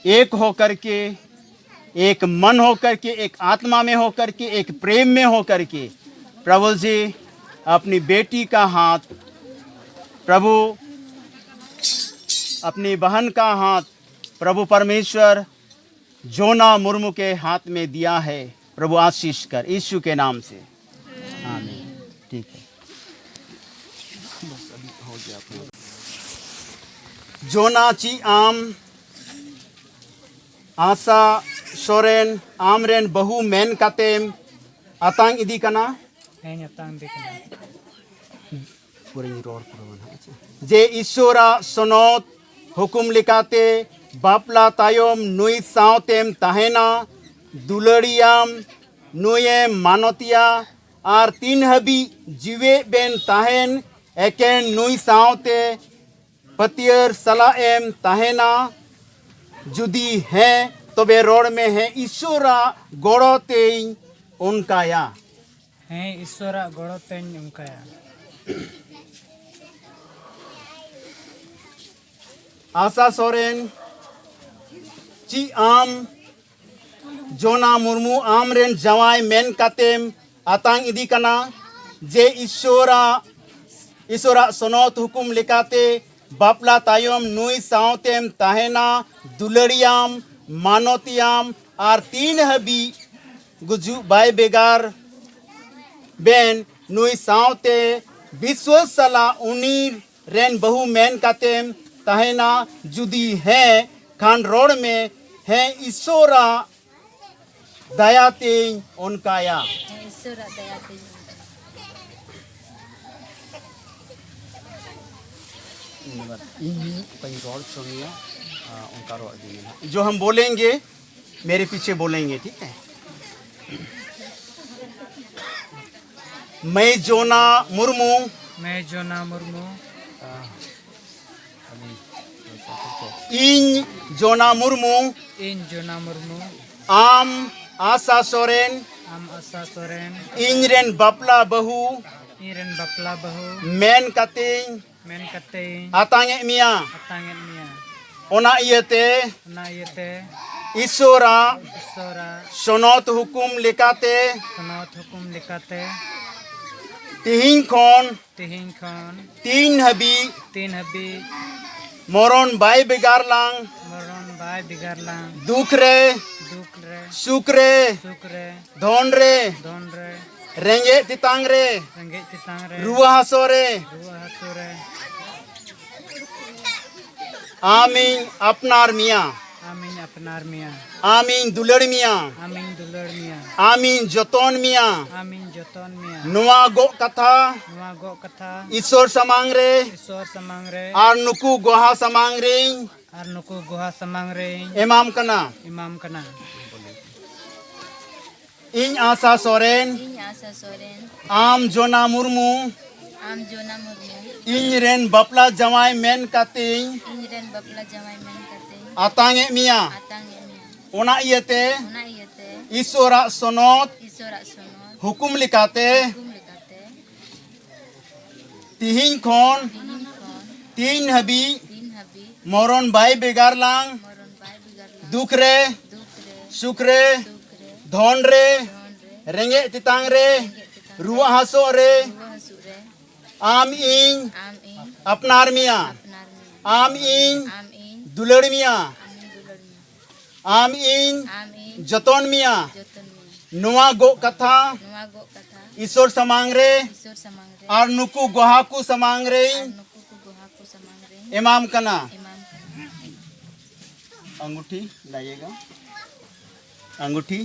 एक होकर के एक मन होकर के एक आत्मा में होकर के एक प्रेम में होकर के प्रभु जी अपनी बेटी का हाथ प्रभु अपनी बहन का हाथ प्रभु परमेश्वर जोना मुर्मू के हाथ में दिया है। प्रभु आशीष कर यीशु के नाम से आमीन। ठीक है बस अभी हो गया अपना। जोना ची आम आशा सोरेन आमरेन बहु मेन कातेम अतांग इदी कना नहीं अतांग देखना पूरे रोड पर जे ईश्वरा सनोत हुकुम लिकाते बापला तायोम नुई सावतेम ताहेना दुलड़ियाम नुये मानोतिया आर तीन हबी जीवे बेन ताहेन एकेन नुई सावते पतियर सलाएम ताहेना जुदी है तबे रोड में है ईश्वरा गोड़ोते उनका या हैं ईश्वरा गोड़ोते उनका या आशा सोरेन ची आम जोना मुर्मू आमरेन जवाई मेन कातेम आतांग इदी कना जे ईश्वरा सनोत हुकुम लिकाते बापला तायोम नुई सावतेम ताहेना दुलड़ियाम मानोतियाम आर तीन हबी गुजु बाय बेगार बेन नुई सावते विश्व सला उनीर रेन बहु मेन कातेम ताहेना जुदी है खान रोड में है ईश्वरा दयाते उनका या ईश्वरा दयाते जो हम बोलेंगे मेरे पीछे बोलेंगे ठीक है। मैं जोना मुर्मू इन जोना मुर्मू आम आशा सोरेन इन रेन बापला बहू मेन कते आतांगे मिया ओना इयते ईश्वरा सनोत हुकुम लिकाते तिहिं खन तीन हबी मरण बाय बेगारलांग दुख रे सुख रे धन रे Renge titangre. Rengge titangre. Ruah hasore. Ruah hasure. Amin apnar mia. Amin apnar mia. Amin dulad mia. Amin dulur mia. Amin joton mia. Amin joton mia. Noa go katha. Noa go katha. Isor samangre. Isor samangre. Ar nuku goha samangre. Ar nuku goha samangre. Imam kana. Imam kana. Iñ Asa Soren. Iñ Asa Soren. Am Jona Murmu. Am Jona Murmu. Iñ ren bapla jamai men kating. Iñ ren bapla jamai men kate. Atange mia. Atange mia. Ona iyete. Una iyate. Isora sonot. Isora sonot. Hukum likate. Hukum likate. Tihin khon. Tihin kon. Tin habi. Tin habi. Moron bai begarlang. Moron bai bigarla. Dukre. Dukre. Sukre. Sukre. Dhonre. Dhonre. Renge titangre. Ruah hasore. Ruah hasure. Am iñ. Am iñ. Apnar mia. Apnar mia. Am iñ. Am iñ. Dulad mia. Amin dulur mia. Am iñ. Am iñ. Joton mia. Joton mia. Noa go katha. Nuwa go katha. Isor samangre. Isor samangre. Ar nuku gohaku samangre. Ar nuku ku gohaku samangre. Imam kana. Imam kana. अंगूठी लाइएगा अंगूठी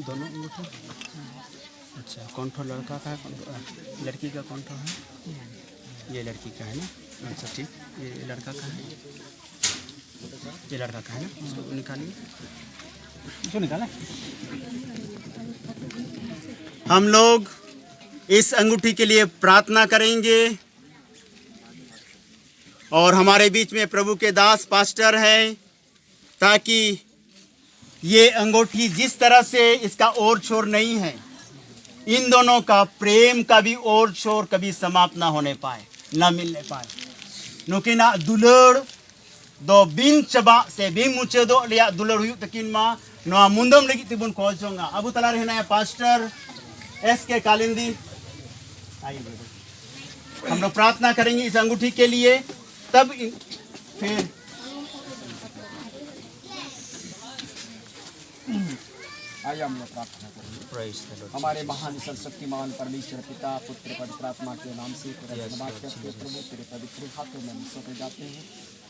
दोनों अंगूठी अच्छा कौन ठो लड़का का है लड़की का कौन ठो है ये लड़की का है ना अच्छा ठीक ये लड़का का है ये लड़का का है ना इसको निकालिए इसको निकाला हम लोग इस अंगूठी के लिए प्रार्थना करेंगे और हमारे बीच में प्रभु के दास पास्टर है ताकि ये अंगूठी जिस तरह से इसका और छोर नहीं है इन दोनों का प्रेम का भी और छोर कभी समाप्त ना होने पाए ना मिलने पाए नुकिन दुलड़ दो बिन चबा से भी मुचे दो लिया दुलड़ हुई तकिन मा नोआ मुंदम लगी तिबुन खोल चोंगा अबू तला रहना है पास्टर एस के कालिंदी आइए हम लोग प्रार्थना करेंगे इस अंगूठी के लिए तब फिर आइए हम लोग प्रार्थना करेंगे। हमारे महान सर्वशक्तिमान परमेश्वर पिता पुत्र पवित्र आत्मा के नाम से तेरा धन्यवाद करते हैं प्रभु, तेरे पवित्र हाथों में हम सौंपे जाते हैं।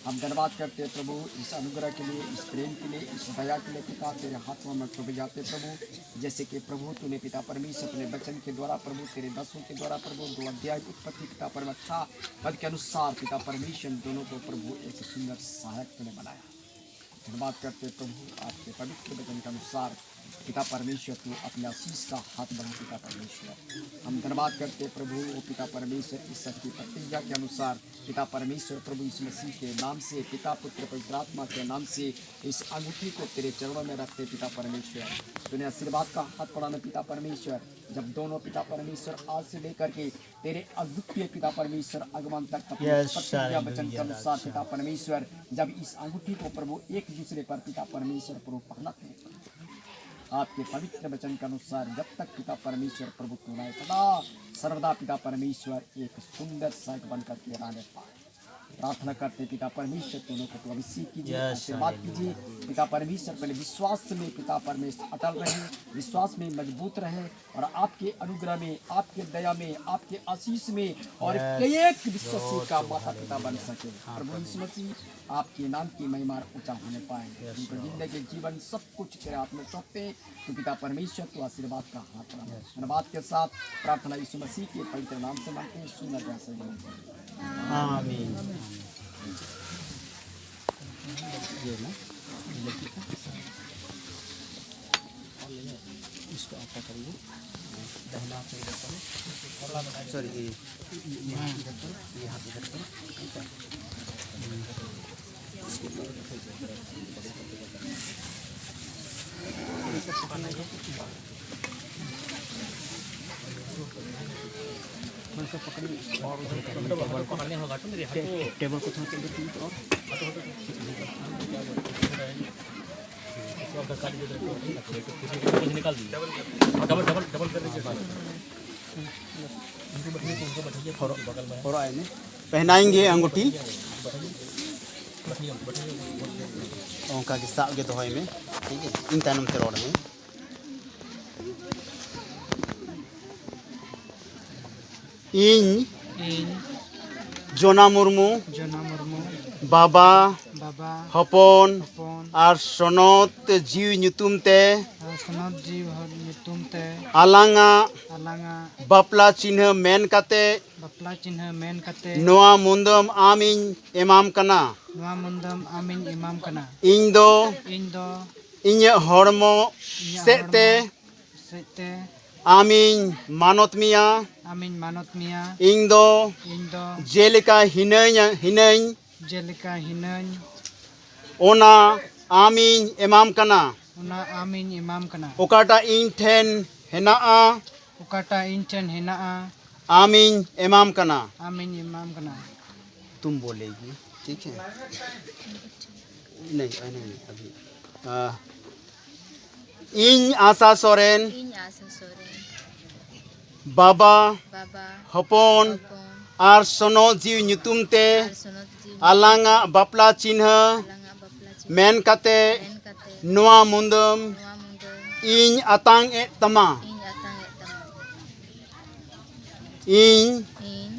हम धन्यवाद करते हैं प्रभु इस अनुग्रह के लिए, इस प्रेम के लिए, इस दया के लिए पिता तेरे हाथों में सौंपे जाते हैं प्रभु। जैसे कि प्रभु तूने पिता परमेश्वर अपने वचन के द्वारा प्रभु तेरे दसों के द्वारा प्रभु 2 अध्याय उत्पत्ति पिता परमेश्वर पद के अनुसार पिता परमेश्वर दोनों को प्रभु एक सुंदर सहायक तूने बनाया। धन्यवाद करते प्रभु आपके पवित्र वचन के अनुसार पिता परमेश्वर तू अपने आशीष का हाथ बढ़ा पिता परमेश्वर। हम धन्यवाद करते प्रभु ओ पिता परमेश्वर इस सच्ची प्रतिज्ञा के अनुसार पिता परमेश्वर प्रभु इस मसीह के नाम से पिता पुत्र पवित्र आत्मा के नाम से इस अंगूठी को तेरे चरणों में रखते पिता परमेश्वर। तूने आशीर्वाद का हाथ बढ़ाना पिता परमेश्वर जब दोनों पिता परमेश्वर आज से लेकर के तेरे अद्वितीय पिता परमेश्वर आगमन तक प्रतिज्ञा वचन के अनुसार पिता परमेश्वर जब इस अंगूठी को प्रभु एक दूसरे पर पिता परमेश्वर प्रभु पहनाते हैं आपके पवित्र वचन के अनुसार जब तक पिता परमेश्वर प्रभु तुम्हारे सदा सर्वदा पिता परमेश्वर एक सुंदर साइक बनकर के रहने पाए। प्रार्थना करते पिता परमेश्वर दोनों को अभिषेक कीजिए, आशीर्वाद कीजिए पिता परमेश्वर। पहले विश्वास में पिता परमेश्वर अटल रहे, विश्वास में मजबूत रहे और आपके अनुग्रह में, आपके दया में, आपके आशीष में और एक विश्वासी का माता पिता बन सके। प्रभु यीशु मसीह आपके नाम की महिमा ऊंचा होने पाए। उनको जिंदगी जीवन सब कुछ तेरे हाथ में सौंपते हैं तो पिता परमेश्वर तो आशीर्वाद का हाथ बढ़ाओ। धन्यवाद के साथ प्रार्थना यीशु मसीह के पवित्र नाम से मांगते हैं, सुंदर से आमीन। ये ना इसको आपका करिए दहना सॉरी ये हाथ इधर करो, ये हाथ इधर करो। पकड़ने और उधर पकड़ने होगा तो मेरे हाथ टेबल को थोड़ा और पहनाएंगे अंगूठी ओंका के साग के दोहई में, ठीक है। इन तानम ते रोड में इन जोना मुर्मू जना मुर्मू बाबा बाबा हपन हपन और सनत जीव ᱧᱩᱛᱩᱢ ᱛᱮ सनत जीव ᱧᱩᱛᱩᱢ ᱛᱮ आलांगा आलांगा बापला चिन्ह मेन काते बापला चिन्ह मेन कते नोआ मुंदम आमिन एमाम कना नोआ मुंदम आमिन इमाम कना इन दो इन दो इᱧᱟᱹᱜ ᱦᱚᱲᱢᱚ सेते सेते आमिन मानत मिया आमिन मानत मिया इन दो इन दो जेलेका हिनैñ जेलिका हिनन ओना आमिन एमाम कना उना आमिन इमाम कना ओकाटा इन ठेन हेनाआ उकाटा इन ठेन हेनाआ आमिन एमाम कना आमिन इमाम कना तुम बोलेगी, ठीक है। नहीं अभी इन आशा सोरेन इन आशा सोरेन बाबा बाबा हपन हपन और सनो जीव ᱧᱩᱛᱩᱢ ᱛᱮ और सनत जीव आलांगा बापला चिन्ह आलांगा बापला चिन्ह मेन काते मेन कते नोआ मुंदम नुआ मुंदे इन आतांग ए तमा इन आतांग तमा इन इन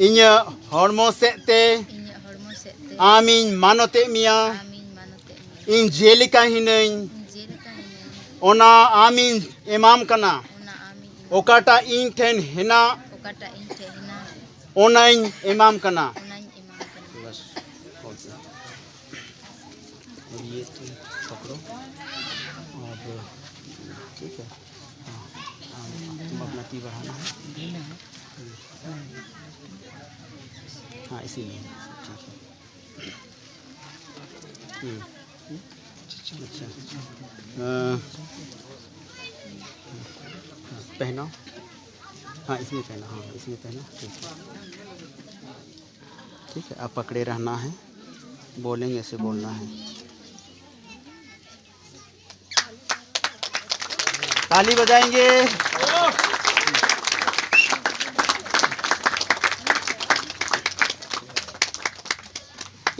इᱧᱟᱹᱜ हड़मो सेते इन हड़मो सेते आमिन मानते मिया आमिन मानते इन जेलिका हिनैñ इन जेलिका हिनन ओना आमिन एमाम कना उना आमिन ओकाटा इन ठेन हेना ओकाटा इन ठेना ओनाñ एमाम कना। उनाइन इमाम कना बस बहुत है। और ये तुम पकड़ो अब, ठीक है। हाँ, तुम अपना टी बढ़ाना है, हाँ इसीलिए, ठीक है। अच्छा पहनाओ, हाँ इसमें पहना, हाँ इसमें पहना, ठीक है। ठीक है, आप पकड़े रहना है, बोलेंगे ऐसे बोलना है। ताली बजाएंगे।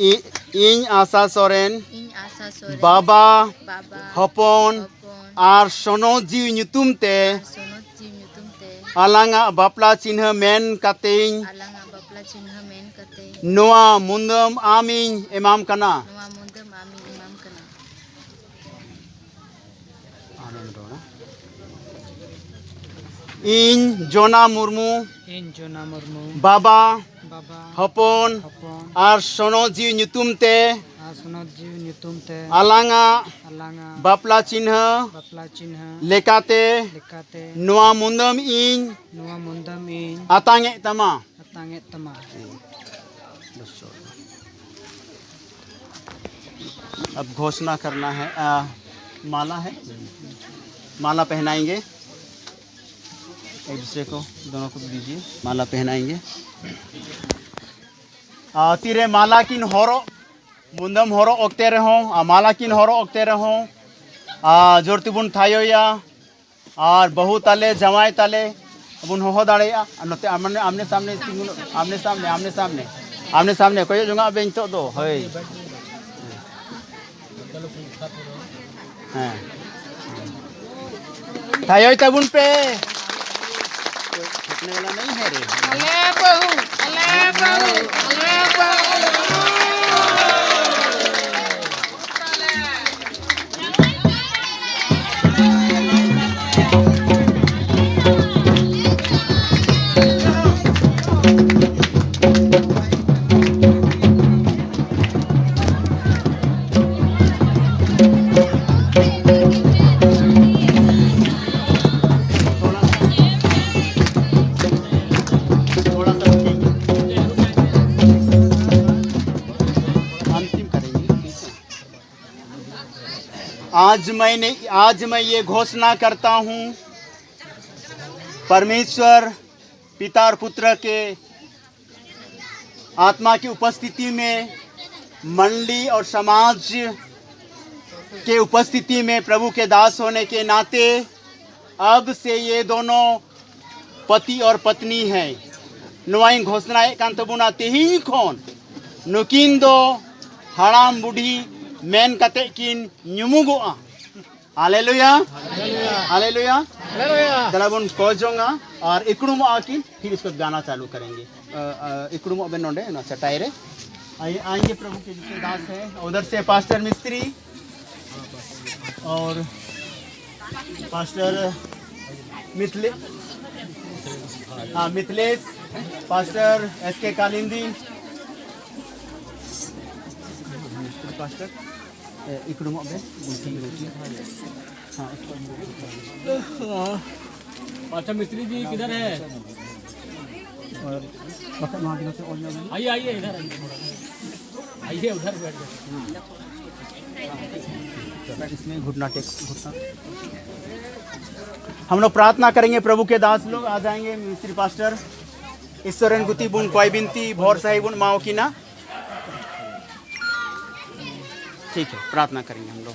इन आशा सोरेन इन आशा सोरेन बाबा बाबा हपन हपन और सनो जीव ᱧᱩᱛᱩᱢ ᱛᱮ सनत जीव ᱧᱩᱛᱩᱢ ते आलांगा बापला चिन्ह मेन कातेñ आलांगा बापला चिन्ह मेन कते नोआ मुंदम आमिन एमाम कना। नुआ मुंदम आमिन इमाम कना इन जोना मुर्मू इन जोना मुर्मू बाबा बाबा हपन हपन और सनो जीव ᱧᱩᱛᱩᱢ ᱛᱮ सनत जीव ᱧᱩᱛᱩᱢ ते आलांगा आलांगा बापला चिन्ह बापला चिन्ह लेकाते लेकाते नोआ मुंदम इन नुआ मुंदम इन आतांगे तमा। अतांगे तमा अब घोषणा करना है। माला है, माला पहनाएंगे एक दूसरे को, दोनों को दीजिए, माला पहनाएंगे। तीरे माला किन होरो मुंदम होरो ओक्ते रहो माला किन होरो ओक्ते रहो जोरतिबुन थायोया और बहु ताले जमाई ताले बुन हो दाड़ेया नोते आमने सामने आमने सामने आमने सामने आमने सामने कोई जुंगा बेंच तो दो होय हाँ थायोय तबुन पे ठोकने वाला नहीं है रे। आज मैं ये घोषणा करता हूँ, परमेश्वर पिता और पुत्र के आत्मा की उपस्थिति में मंडली और समाज के उपस्थिति में प्रभु के दास होने के नाते अब से ये दोनों पति और पत्नी हैं। नोआई घोषणा कांत बुना तेही खोन नुकिन दो हड़ाम बूढ़ी मेन कते किन ᱧᱩᱢᱩᱜᱚᱜᱼᱟ। Hallelujah hallelujah. चला बन कोजोंगा और इकड़ुम आकिन फिर इसको गाना चालू करेंगे। इकड़ुम अबे नोंडे ना चटाई रे आएंगे प्रभु के जितने दास हैं। उधर से पास्टर मिस्त्री और pastor Mithilesh pastor SK Kalindi pastor इकड़ुम अबे पास्टर मिस्त्री जी किधर है? आइए आइए इधर आइए उधर बैठ जाइए। इसमें घुटना हम लोग प्रार्थना करेंगे। प्रभु के दास लोग आ जाएंगे। मिस्त्री पास्टर ईश्वरन गुती बुन कोई बिनती भोर साहिब बुन माओ की ना। ठीक है प्रार्थना करेंगे हम लोग।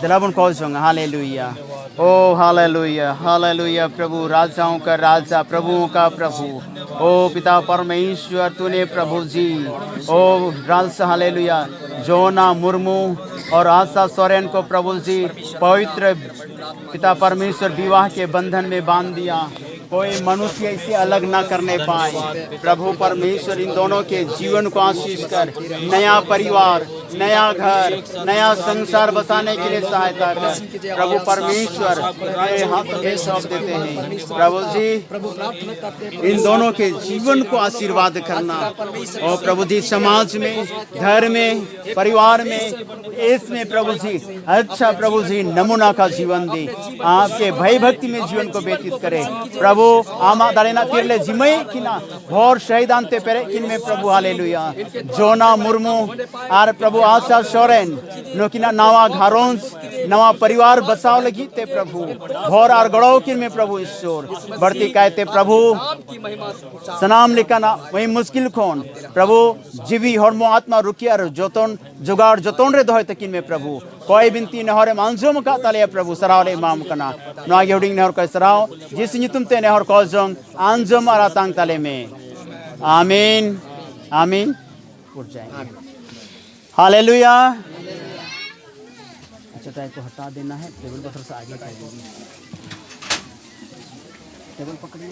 दिलाबुन कॉल्स होंगे। हालेलुया ओ हालेलुया हालेलुया। प्रभु राजाओं का राजा प्रभुओं का प्रभु ओ पिता परमेश्वर तूने प्रभु जी ओ राज हालेलुया जोना मुर्मू और आशा सोरेन को प्रभु जी पवित्र पिता परमेश्वर विवाह के बंधन में बांध दिया। कोई मनुष्य इसे अलग ना करने पाए। प्रभु परमेश्वर इन दोनों के जीवन को आशीष कर नया परिवार नया घर नया संसार बसाने के लिए सहायता कर। प्रभु परमेश्वर हाथ में सौंप देते हैं। प्रभु जी इन दोनों के जीवन को आशीर्वाद करना और प्रभु जी समाज में घर में परिवार में इसमें प्रभु जी अच्छा प्रभु जी नमूना का जीवन दे। आपके भय भक्ति में जीवन को व्यतीत करे। प्रभु आमा दालेना तिरले जिमय किना भोर शहीदांते पेरे किन में प्रभु हालेलुया जोना मुर्मू आर प्रभु आशा सोरेन नोकिना नवा घारोंस नवा परिवार बसाव लगी ते प्रभु भोर आर गड़ो किन में प्रभु ईश्वर बढ़ती कहते प्रभु सनाम लिखाना वही मुश्किल खोन प्रभु जीवी हर्मो आत्मा रुकियार जोतन जुगाड़ जोतन रे दोहते किन में प्रभु कोई बिनती नहरे मांझोम का ताले प्रभु सरावले इमाम कना नोगे हुडिंग नहर को सराव जिस नितुम ते नहर कोजोंग आंजम आरातांग ताले में आमीन आमीन उठ जाएंगे। हालेलुया। अच्छा टाइप को हटा देना है। टेबल पर थोड़ा सा आगे कर दीजिए। टेबल पकड़िए।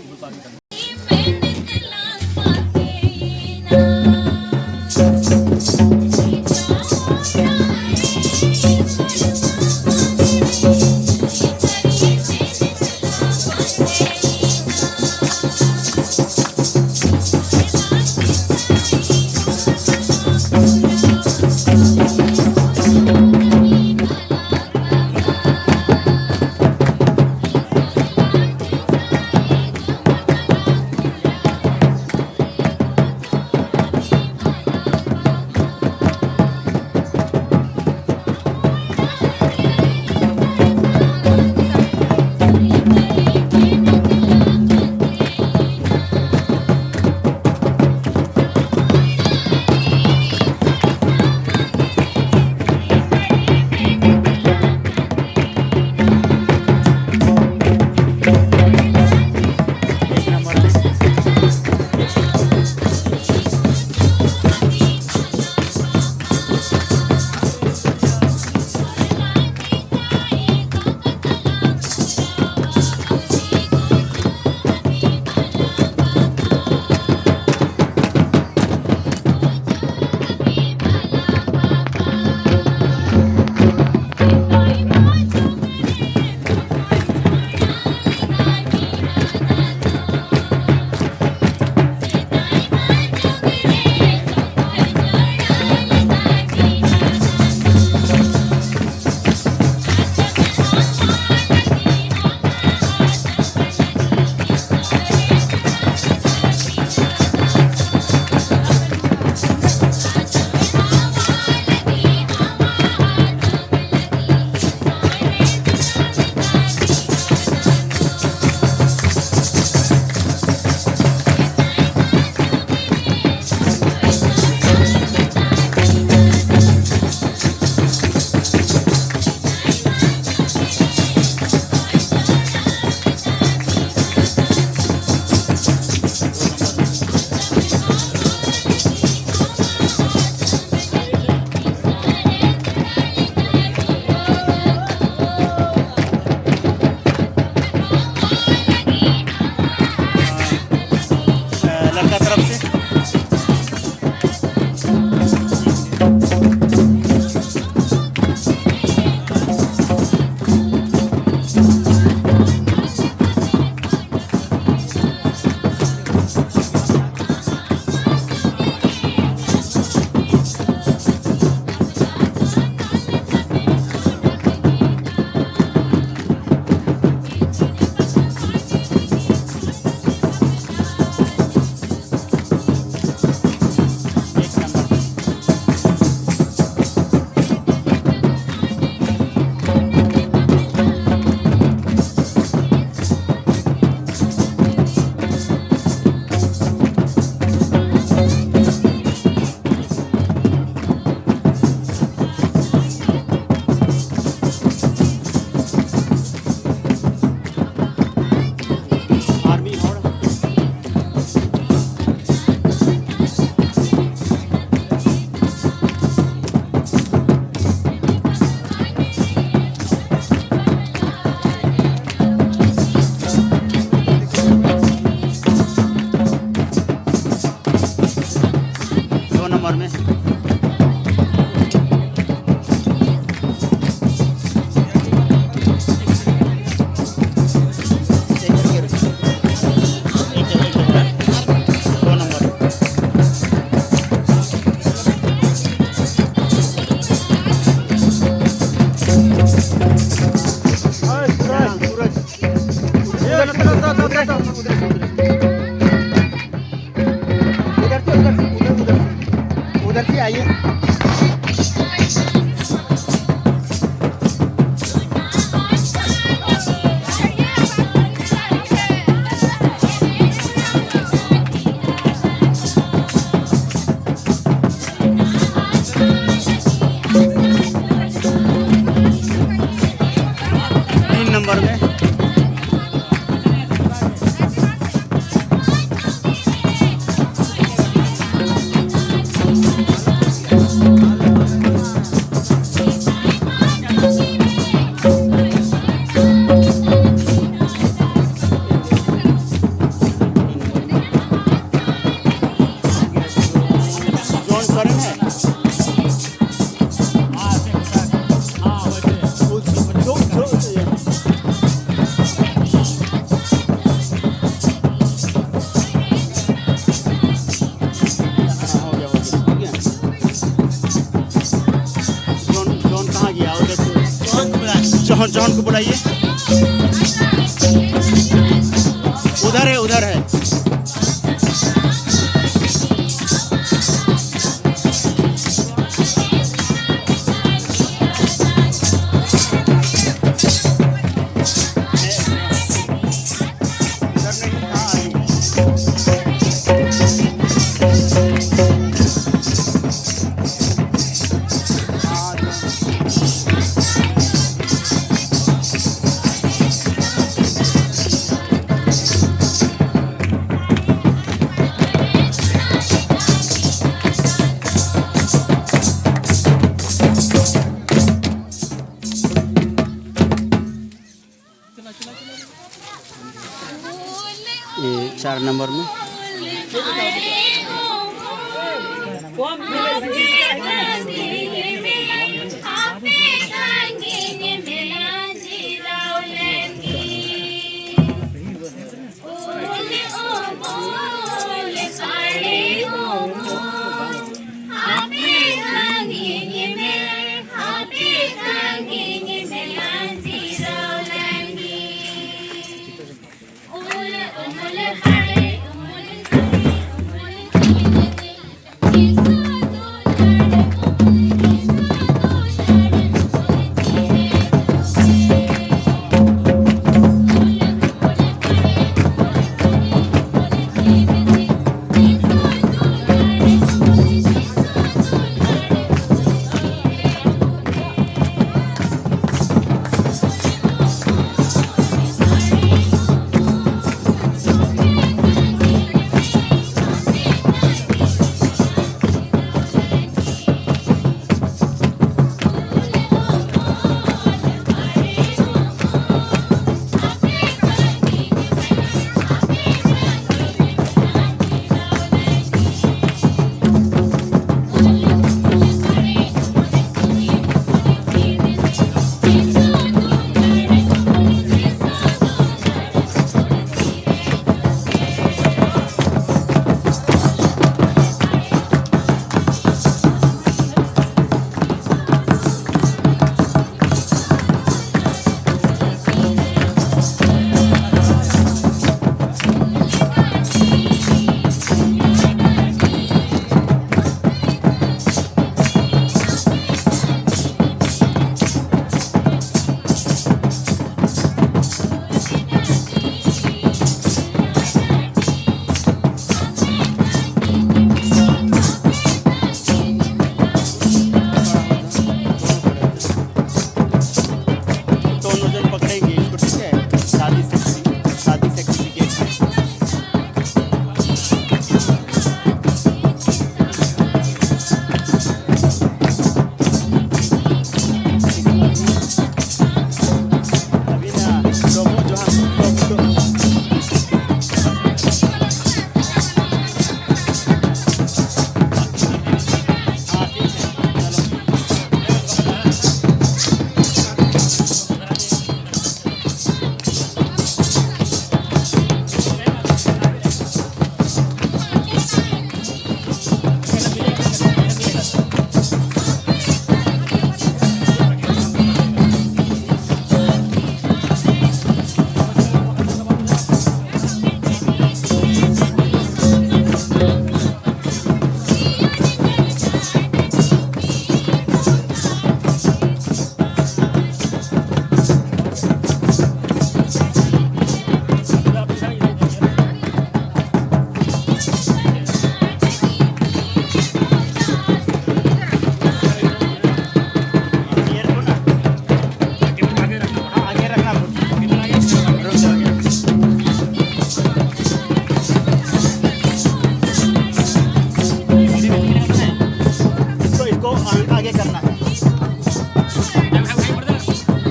उधर से आइए। तीन नंबर में जोन करण है। जोन कहाँ गया? जॉन को बुलाइए। उधर है, उधर है। ये 4 नंबर में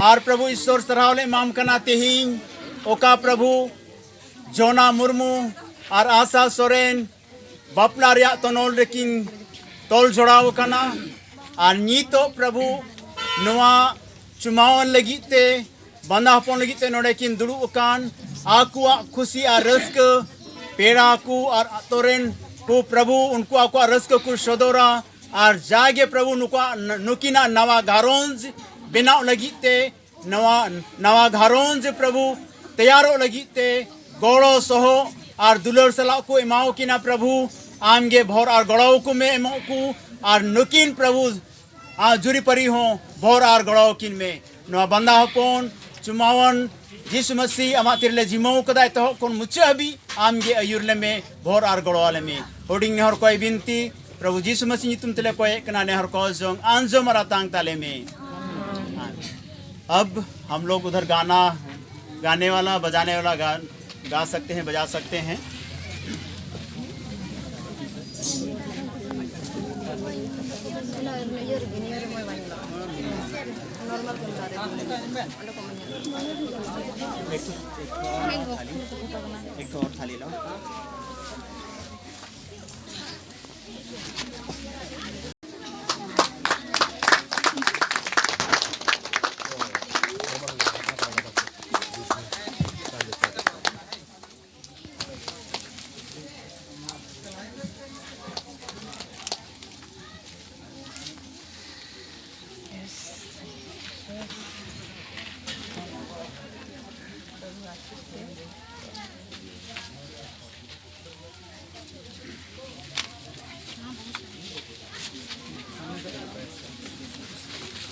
और प्रभु ईश्वर सराहले माम कना तेहिं ओका प्रभु जोना मुर्मू और आशा सोरेन बापला रिया तनोल रेकिन तोल जोड़ाव कना और नीतो प्रभु नवा चुमावन लगिते बंदा हपन लगिते नोडे किन दुड़ु अकान आकुआ खुशी और रस्क पेड़ा को और तोरेन को प्रभु उनको आकुआ रस्क को सदोरा और जागे प्रभु नुकिना नवा घारोंज बनाव लगिते नवा घारोंज प्रभु तैयारो लगिते गोड़ो सहो और दुलर सला को इमाओ की ना प्रभु आमगे भोर और गड़ाओ को में इमाओ को और नुकिन प्रभु जुरी परी हो भोर और गड़ाओ किन में नवा बंदा हपोन चुमावन जिस मसीह अमा तिरले जिमो कदाय तो कौन मुच्चे अभी आमगे अयुरले में भोर और गड़वाले में होडिंग ने हर कोई बिनती प्रभु जिसु मसीह तुम तले कोई कना ने हर कोई जोंग आंजो मरा तांग ताले में। अब हम लोग उधर गाने वाला बजाने वाला गा सकते हैं, बजा सकते हैं। एक और थाली लो।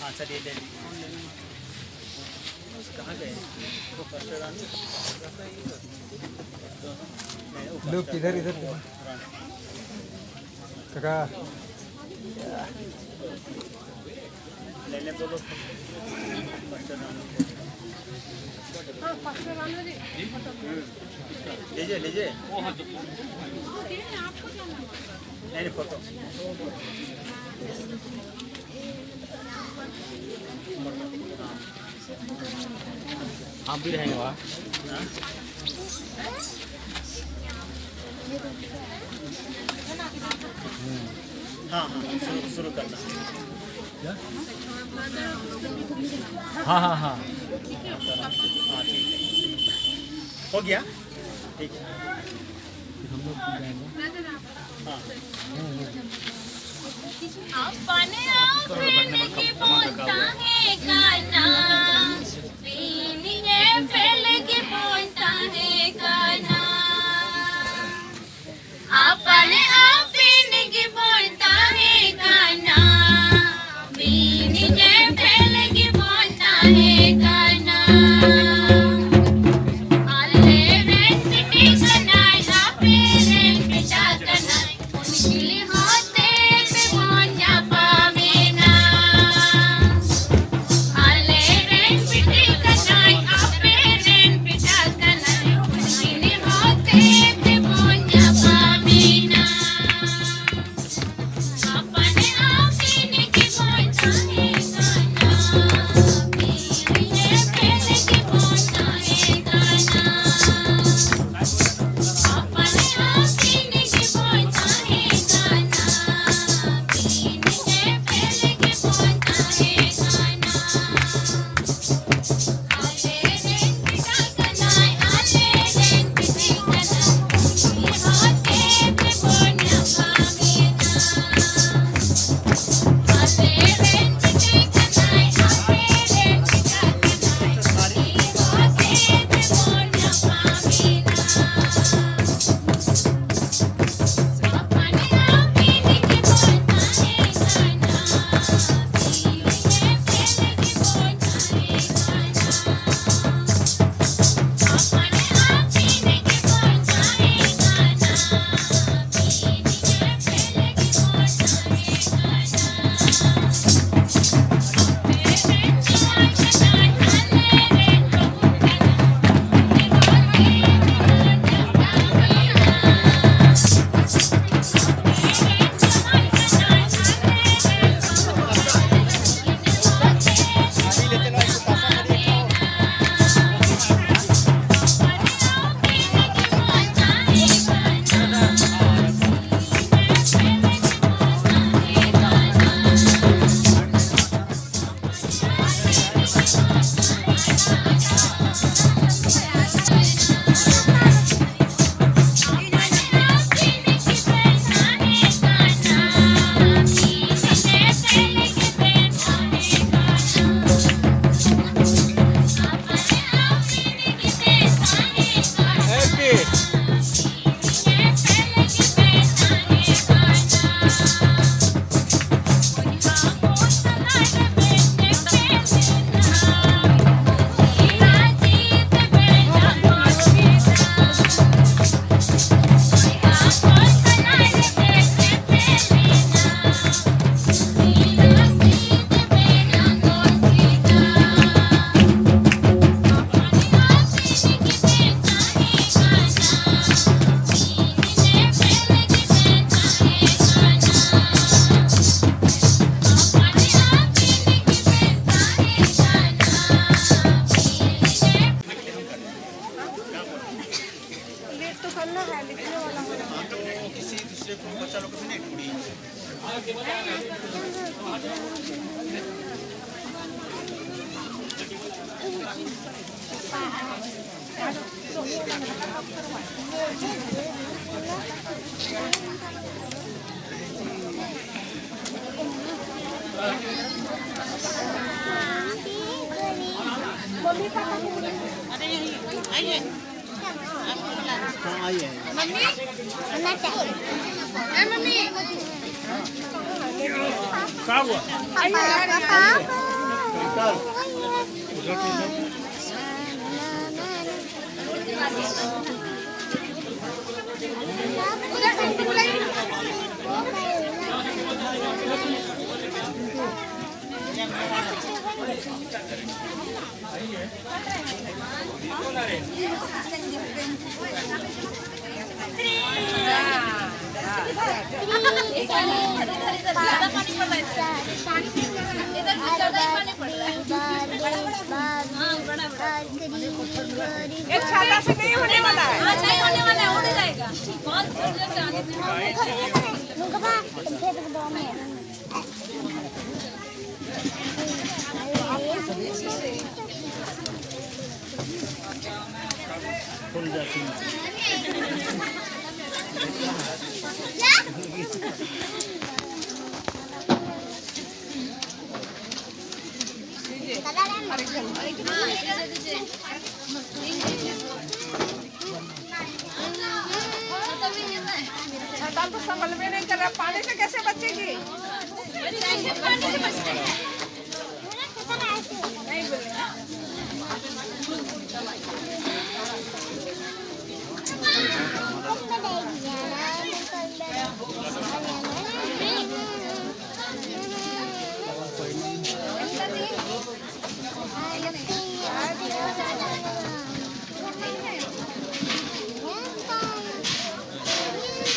हाँ चलिए ले कहाँ गए लोग किधर इधर काका लेने बोलो लीजिए लीजिए नहीं फोटो आप भी रहेंगे वहाँ हाँ हाँ शुरू करना हाँ हाँ हाँ हाँ ठीक है हो गया ठीक है हाँ अपने आपने की बोलता है गाना पीने फैल के बोलता है गाना अपने आपने की बोलता है गाना पीने फैल के बोलता है गाना आले वेंकटे कनाई आपे वेंकटा कनाई उनकी होते पे मोंजा पावेना आले हाँ, तो किसी दूसरे को बच्चा लोग को भी नहीं ढूंढी। हाँ आई है। एक छाता से नहीं होने वाला है। हाँ, नहीं होने वाला है, उड़ जाएगा। बहुत जोर से आगे फुल जाती है। छाता तो संभल में नहीं कर रहा, पानी से कैसे बचेगी? पानी से बचते हैं। नहीं बोले ना।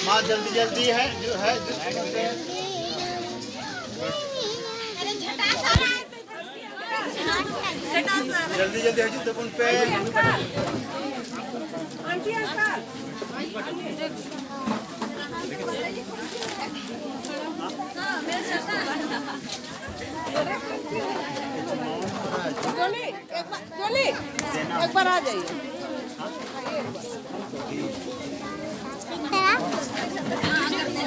माँ जल्दी जल्दी है जो है जल्दी जल्दी है जितने पे आंटी अंकल